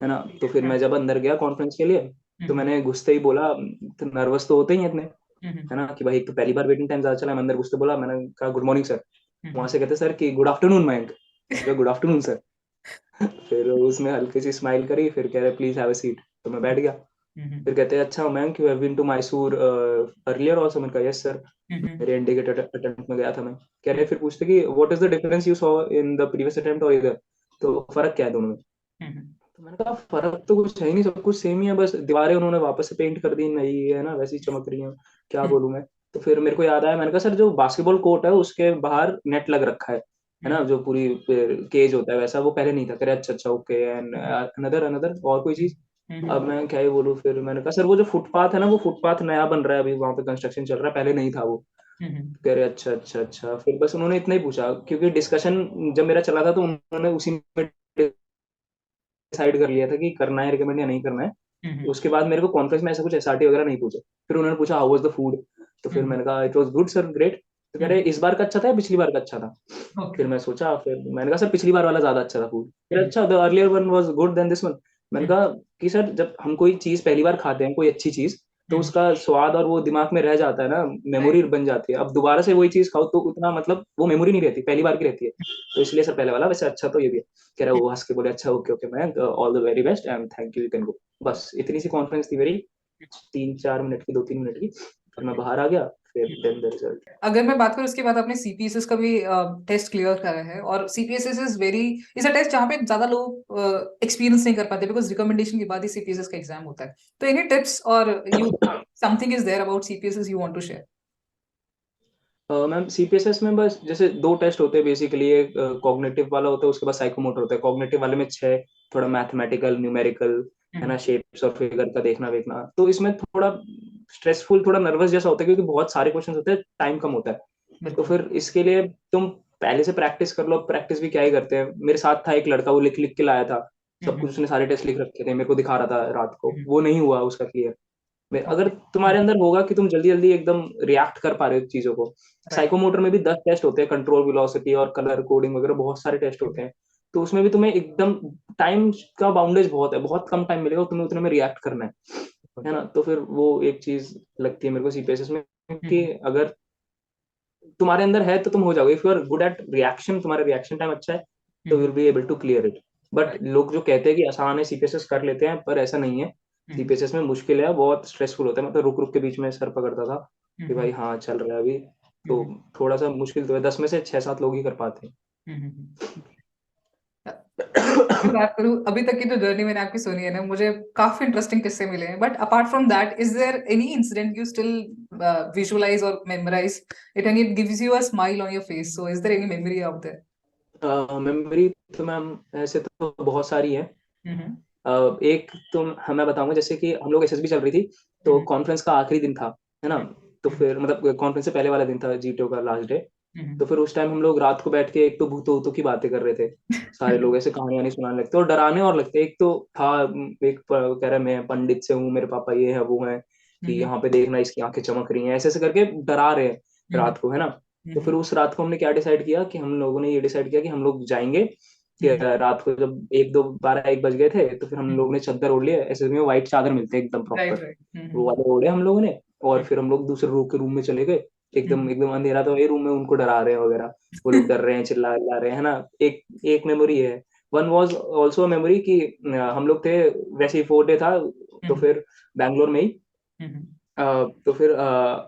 है ना। तो फिर मैं जब अंदर गया कॉन्फ्रेंस के लिए, तो हम्म मैंने घुसते ही बोला, तो नर्वस तो होते ही हैं इतने, है ना, कि भाई एक तो पहली बार वेटिंग टाइम ज्यादा चला, मैं अंदर घुसते बोला, मैंने कहा गुड मॉर्निंग सर। वहां से कहते सर कि गुड आफ्टरनून मयंक। मैंने कहा गुड आफ्टरनून सर। फिर उसने हल्की सी स्माइल करी, फिर कह रहे प्लीज हैव अ सीट, तो मैं बैठ गया। फिर कहते हैं अच्छा Mayank, you have been to Mysore earlier also. मैंने कहा यस सर, मेरे इंडिकेटर अटेम्प्ट में गया था मैं। कह रहे फिर पूछते कि what is the difference you saw in the previous attempt और इधर, तो फर्क क्या है दोनों में। तो मैंने कहा फर्क तो कुछ है ही नहीं, सब कुछ सेम ही है, बस दीवारें उन्होंने वापस से पेंट कर दी, नई है ना, वैसी चमक रही है, क्या बोलूं मैं। तो फिर मेरे को याद आया, मैंने कहा सर जो बास्केटबॉल कोर्ट है उसके बाहर नेट लग रखा है ना, जो पूरी केज होता है वैसा, वो पहले नहीं था। कह रहे अच्छा अच्छा ओके, एंड अनदर अनदर और कोई चीज। अब मैं क्या ही बोलूं, फिर मैंने कहा सर वो जो फुटपाथ है ना, वो फुटपाथ नया बन रहा है अभी, वहां पे कंस्ट्रक्शन चल रहा है, पहले नहीं था वो। कह रहे अच्छा अच्छा अच्छा। फिर बस उन्होंने इतना ही पूछा, क्योंकि डिस्कशन जब मेरा चला था तो उन्होंने उसी में डिसाइड कर लिया था कि करना है रिकमेंड या नहीं करना है। उसके बाद मेरे को कॉन्फ्रेंस में ऐसा कुछ एसआरटी वगैरह नहीं पूछे। फिर उन्होंने पूछा हाउ वाज द फूड, तो फिर मैंने कहा it was good sir, great. तो कह रहे इस बार का अच्छा था या पिछली बार का अच्छा था। फिर मैं सोचा, फिर मैंने कहा सर पिछली बार वाला ज्यादा अच्छा था फूड। फिर अच्छा the earlier one was good then this one. मैंने कहा कि सर जब हम कोई चीज पहली बार खाते हैं, कोई अच्छी चीज, तो उसका स्वाद और वो दिमाग में रह जाता है ना, मेमोरी बन जाती है। अब दोबारा से वही चीज खाओ तो उतना मतलब वो मेमोरी नहीं रहती, पहली बार की रहती है। तो इसलिए सर पहले वाला वैसे अच्छा तो ये भी है। कह रहा वो हंस के बोले अच्छा ओके ओके मैं all the very best and thank you, you can go. बस इतनी सी कॉन्फ्रेंस थी मेरी, 3-4 मिनट की, 2-3 मिनट की। फिर मैं बाहर आ गया, फिर देन द रिजल्ट। अगर मैं बात करूँ उसके बाद आपने सीपीएसएस का भी टेस्ट क्लियर करा है, और सीपीएसएस इज अ टेस्ट जहाँ पे ज्यादा लोग एक्सपीरियंस नहीं कर पाते, बिकॉज रिकमेंडेशन के बाद ही सीपीएसएस का एग्जाम होता है। तो एनी टिप्स और you something is there about CPSS you want to share? Ma'am CPSS में बस जैसे दो टेस्ट होते हैं बेसिकली, एक कॉग्निटिव वाला होता है, उसके बाद साइकोमोटर होता है। कॉग्निटिव वाले में 6, थोड़ा मैथमेटिकल न्यूमेरिकल, है ना, शेप्स और फिगर का देखना वेखना। तो इसमें थोड़ा स्ट्रेसफुल, थोड़ा नर्वस जैसा होता है, क्योंकि बहुत सारे क्वेश्चन होते हैं, टाइम कम होता है। तो फिर इसके लिए तुम पहले से प्रैक्टिस कर लो। प्रैक्टिस भी क्या ही करते हैं, मेरे साथ था एक लड़का, वो लिख लिख के लाया था सब कुछ, उसने सारे टेस्ट लिख रखे थे, मेरे को दिखा रहा था रात को, वो नहीं हुआ उसका क्लियर। अगर तुम्हारे अंदर होगा कि तुम जल्दी जल्दी एकदम रिएक्ट कर पा रहे हो चीजों को। साइकोमोटर में भी 10 टेस्ट होते हैं, कंट्रोल वेलोसिटी और कलर कोडिंग वगैरह, बहुत सारे टेस्ट होते हैं। तो उसमें भी तुम्हें एकदम टाइम का बाउंडेज बहुत है, बहुत कम टाइम मिलेगा, तुम्हें उतने में रिएक्ट करना है ना। तो फिर वो एक चीज लगती है मेरे को सीपीएसएस में, कि अगर तुम्हारे अंदर है तो तुम हो जाओगे। If you are good at reaction, तुम्हारा रिएक्शन टाइम अच्छा है, तो will be able to clear it. But लोग जो कहते हैं कि आसान है सीपीएसएस कर लेते हैं, पर ऐसा नहीं है। सीपीएसएस में मुश्किल है, बहुत स्ट्रेसफुल होता है। मतलब रुक रुक के बीच में सर पकड़ता था कि भाई हाँ चल रहा है अभी। तो थोड़ा सा मुश्किल तो है, 10 में से 6-7 लोग ही कर पाते हैं। मैं बात करूं अभी तक की जो जर्नी मैंने आपकी सुनी है ना, मुझे काफी इंटरेस्टिंग किस्से मिले हैं, but apart from that is there any incident you still visualise और memorise it and it gives you a smile on your face? So is there any memory out memory तो मैम ऐसे तो बहुत सारी है। देयर? एक तो मैं बताऊंगा, जैसे कि हम लोग एसएसबी चल रही थी, तो कॉन्फ्रेंस का आखिरी दिन था, है ना। तो फिर मतलब कॉन्फ्रेंस से पहले वाला दिन था, जीटीओ का लास्ट डे। तो फिर उस टाइम हम लोग रात को बैठ के एक तो भूतों भूतों की बातें कर रहे थे, सारे लोग ऐसे कहानियां नहीं सुनाने लगते और डराने और लगते। एक तो था, एक कह रहा मैं पंडित से हूँ, मेरे पापा ये है वो है, कि यहाँ पे देखना इसकी आंखें चमक रही हैं, ऐसे ऐसे करके डरा रहे हैं रात को, है ना। तो फिर उस रात को हमने क्या डिसाइड किया, कि हम लोगों ने ये डिसाइड किया कि हम लोग जाएंगे, कि रात को जब 1-2 12-1 बज गए थे, तो फिर हम लोगों ने चादर ओढ़ लिया। ऐसे में व्हाइट चादर मिलते हैं एकदम राइट प्रॉपर, राइट। वो वाले ओढ़े हम लोगों ने। और फिर हम लोग दूसरे रूम में चले गए। एकदम एकदम अंधेरा था, ये रूम में उनको डरा रहे हैं वगैरह, वो लोग डर रहे हैं, चिल्ला चिल्ला रहे हैं, है ना। एक एक मेमोरी है। वन वाज आल्सो मेमोरी कि हम लोग थे, वैसे ही 4 डे था, तो फिर बैंगलोर में ही तो फिर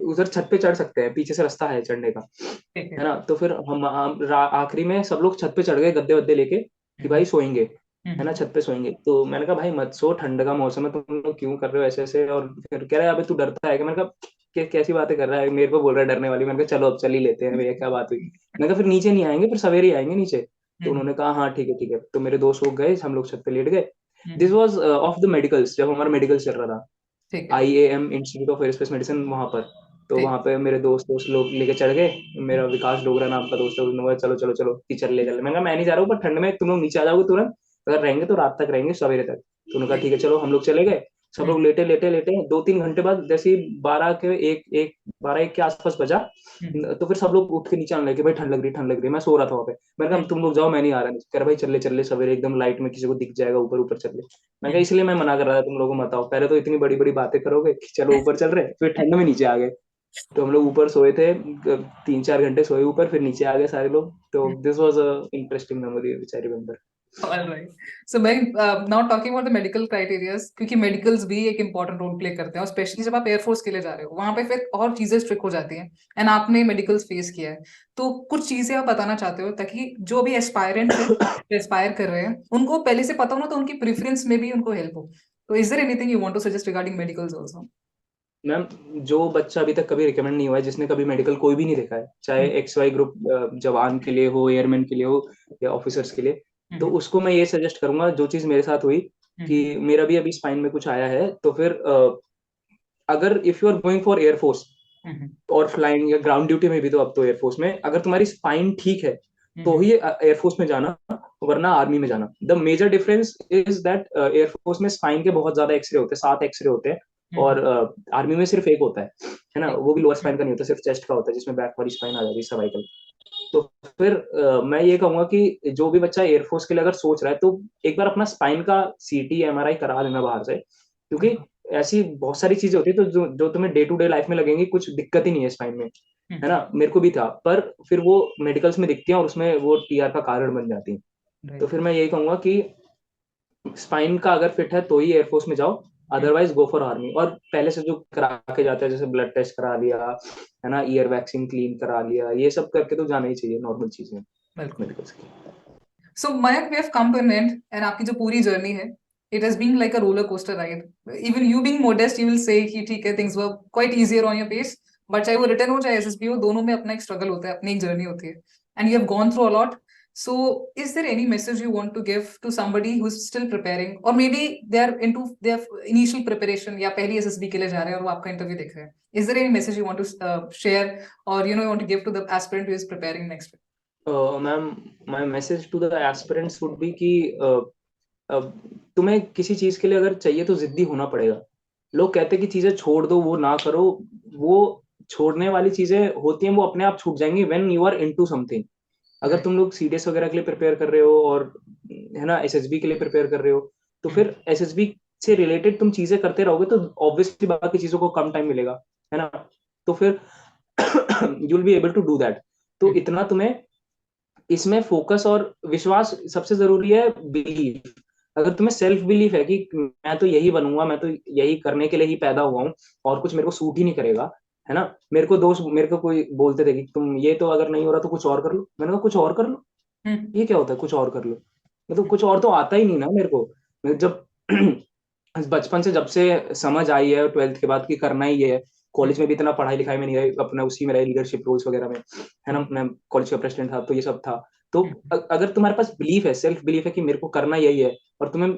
उधर छत पे चढ़ सकते हैं, पीछे से रास्ता है चढ़ने का, ठीक है है। ना। तो फिर हम आखिरी में सब लोग छत पे चढ़ गए गद्दे वद्दे लेके, कि भाई सोएंगे, है ना, छत पे सोएंगे। तो मैंने कहा भाई मत सो, ठंड का मौसम है, तुम लोग क्यों कर रहे हो ऐसे ऐसे। और फिर कह रहा है अबे तू डरता है क्या। मैंने कहा कैसी बातें कर रहा है, मेरे को बोल रहा है डरने वाली। मैंने कहा चलो अब चल ही लेते हैं भैया, क्या बात हुई। मैंने कहा फिर नीचे नहीं आएंगे, फिर सवेरे ही आएंगे नीचे। तो उन्होंने कहा हाँ ठीक है ठीक है। तो मेरे दोस्त लोग गए, हम लोग छत पे लेट गए। This was of the medicals, जब हमारा मेडिकल चल रहा था, ठीक है। IAM institute of aerospace medicine वहां पर। तो ठीक। वहां पे मेरे दोस्त दोस्त लोग लेके चढ़ गए। मेरा विकास डोगरा नाम का दोस्त है, उसने बोला चलो चलो चलो कि चल ले चल। मैंने कहा मैं नहीं जा रहा हूँ, पर ठंड में तुम लोग नीचे आ जाओगे तुरंत, अगर रहेंगे तो रात तक रहेंगे, सवेरे तक। तो उन्होंने कहा ठीक है चलो। हम लोग चले गए, सब लोग लेटे लेटे लेटे 2-3 घंटे बाद जैसे ही 12 के आसपास बजा, तो फिर सब लोग उठ के नीचे आने लगे, भाई ठंड लग रही ठंड लग रही है। मैं सो रहा था वहाँ पे। मैंने कहा तुम लोग जाओ, मैं नहीं आ रहा। कह रहा भाई चल ले चल ले, सवेरे एकदम लाइट में किसी को दिख जाएगा, ऊपर ऊपर चल ले। मैं कहा इसलिए मैं मना कर रहा था तुम लोगों को, मत आओ, पहले तो इतनी बड़ी बड़ी बातें करोगे कि चलो ऊपर चल रहे, फिर ठंड में नीचे आ गए। तो हम लोग ऊपर सोए थे, 3-4 घंटे सोए ऊपर, फिर नीचे आ गए सारे लोग। तो this was a interesting memory which I remember. All right. So भाई, now talking about the medical criterias, क्योंकि मेडिकल्स भी एक इंपॉर्टेंट रोल प्ले करते हैं, और स्पेशली जब आप एयरफोर्स के लिए जा रहे हो, वहां पे फिर और चीजें स्ट्रिक्ट हो जाती हैं, एंड आपने मेडिकल्स फेस किया है, तो कुछ चीजें आप बताना चाहते हो ताकि जो भी एस्पायरेंट्स हैं, एस्पायर कर रहे हैं, उनको पहले से पता हो ना, तो उनकी प्रेफरेंस में भी उनको हेल्प हो। तो is there anything you want to suggest regarding medicals also? Ma'am, जो बच्चा अभी तक कभी रिकमेंड नहीं हुआ है, जिसने कभी मेडिकल कोई भी नहीं देखा है, चाहे एक्स वाई ग्रुप जवान के लिए हो, एयरमैन के लिए हो, या ऑफिसर्स के लिए, तो उसको मैं ये सजेस्ट करूंगा, जो चीज मेरे साथ हुई कि मेरा भी अभी स्पाइन में कुछ आया है, तो फिर अगर if you are going for air force और फ्लाइंग या ग्राउंड ड्यूटी में भी, तो अब तो एयरफोर्स में अगर तुम्हारी स्पाइन ठीक है तो ही एयरफोर्स में जाना, वरना आर्मी में जाना। The major difference is that air force में स्पाइन के बहुत ज्यादा एक्सरे होते हैं, 7 एक्सरे होते हैं, और आर्मी में सिर्फ एक होता है ना, वो भी लोअर स्पाइन का नहीं होता, सिर्फ चेस्ट का होता है, जिसमें बैक वाली स्पाइन आ जाती है, सर्वाइकल। तो फिर मैं ये कहूंगा कि जो भी बच्चा एयरफोर्स के लिए अगर सोच रहा है, तो एक बार अपना स्पाइन का सीटी एमआरआई करा लेना बाहर से, क्योंकि ऐसी बहुत सारी चीजें होती है तो जो तुम्हें डे टू डे लाइफ में लगेंगी, कुछ दिक्कत ही नहीं है स्पाइन में, है ना। मेरे को भी था, पर फिर वो मेडिकल्स में दिखती हैं और उसमें वो टीआर का कारण बन जाती हैं। तो फिर मैं यही कहूंगा कि स्पाइन का अगर फिट है तो ही एयरफोर्स में जाओ, अदरवाइज गो फॉर आर्मी। और पहले से जो करा के जाते हैं, जैसे ब्लड टेस्ट करा लिया, है ना, ईयर वैक्सीन क्लीन करा लिया, ये सब करके तो जाना ही चाहिए, नॉर्मल चीजें मेडिकल्स की। सो Mayank, we have come to an end, and आपकी जो पूरी जर्नी है, it has been like a roller coaster ride. Even you being modest, you will say कि ठीक है, things were quite easier on your pace. But चाहे वो रिटर्न हो चाहे एसएसबी हो, दोनों में अपना एक स्ट्रगल होता है, अपनी एक जर्नी होती है, and you have gone through a lot. So is there any message you want to give to somebody who's still preparing, or maybe they are into their initial preparation या पहली एसएसबी के लिए जा रहे हैं और वो आपका इंटरव्यू देख रहे हैं? Is there any message you want to share, or you want to give to the aspirant who is preparing next? Ma'am, my message to the aspirants would be कि तुम्हें किसी चीज के लिए अगर चाहिए तो जिद्दी होना पड़ेगा। लोग कहते हैं कि चीजें छोड़ दो, वो ना करो, वो छोड़ने वाली चीजें होती हैं, वो अपने आप छूट जाएंगी when you are into something. अगर तुम लोग सीडीएस वगैरह के लिए प्रिपेयर कर रहे हो, और है ना, एसएसबी के लिए प्रिपेयर कर रहे हो, तो फिर एसएसबी से रिलेटेड तुम चीजें करते रहोगे तो ऑब्वियसली बाकी चीजों को कम टाइम मिलेगा, है ना। तो फिर you will be able to do that. तो इतना तुम्हें इसमें फोकस और विश्वास सबसे जरूरी है, बिलीफ। अगर तुम्हें सेल्फ बिलीफ है कि मैं तो यही बनूंगा, मैं तो यही करने के लिए ही पैदा हुआ हूँ, और कुछ मेरे को सूट ही नहीं करेगा, है ना। मेरे को कोई बोलते थे कि तुम ये तो अगर नहीं हो रहा तो कुछ और कर लो। मैंने कहा कुछ और कर लो, ये क्या होता है कुछ और कर लो? मतलब कुछ और तो आता ही नहीं ना मेरे को। मैं जब बचपन से, जब से समझ आई है 12th के बाद कि करना ही है, कॉलेज में भी इतना पढ़ाई लिखाई में नहीं रही, अपना उसी में रही, लीडरशिप रोल्स वगैरह में, है ना। मैं कॉलेज का प्रेसिडेंट था, तो ये सब था। तो अगर तुम्हारे पास बिलीफ है, सेल्फ बिलीफ है कि मेरे को करना यही है, और तुम्हें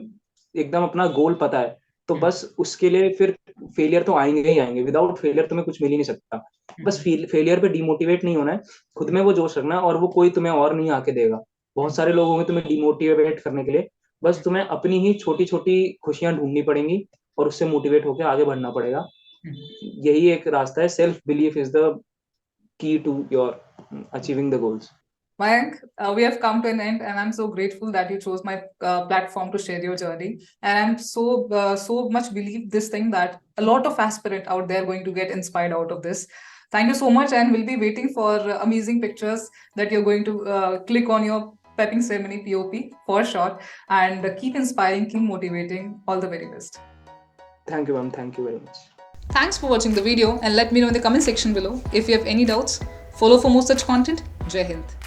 एकदम अपना गोल पता है, तो बस उसके लिए फिर फेलियर तो आएंगे ही आएंगे। विदाउट फेलियर तुम्हें कुछ मिल ही नहीं सकता। बस फेलियर पे डिमोटिवेट नहीं होना है, खुद में वो जोश रखना है, और वो कोई तुम्हें और नहीं आके देगा। बहुत सारे लोग होंगे तुम्हें डिमोटिवेट करने के लिए, बस तुम्हें अपनी ही छोटी छोटी खुशियां ढूंढनी पड़ेंगी, और उससे मोटिवेट होकर आगे बढ़ना पड़ेगा। यही एक रास्ता है। Self belief is the key to your achieving the goals. Mayank, we have come to an end, and I'm so grateful that you chose my platform to share your journey. And I'm so much believe this thing that a lot of aspirant out there going to get inspired out of this. Thank you so much, and we'll be waiting for amazing pictures that you're going to click on your pepping ceremony POP for sure. And keep inspiring, keep motivating. All the very best. Thank you, ma'am. Thank you very much. Thanks for watching the video, and let me know in the comment section below if you have any doubts. Follow for more such content. Jai Hind.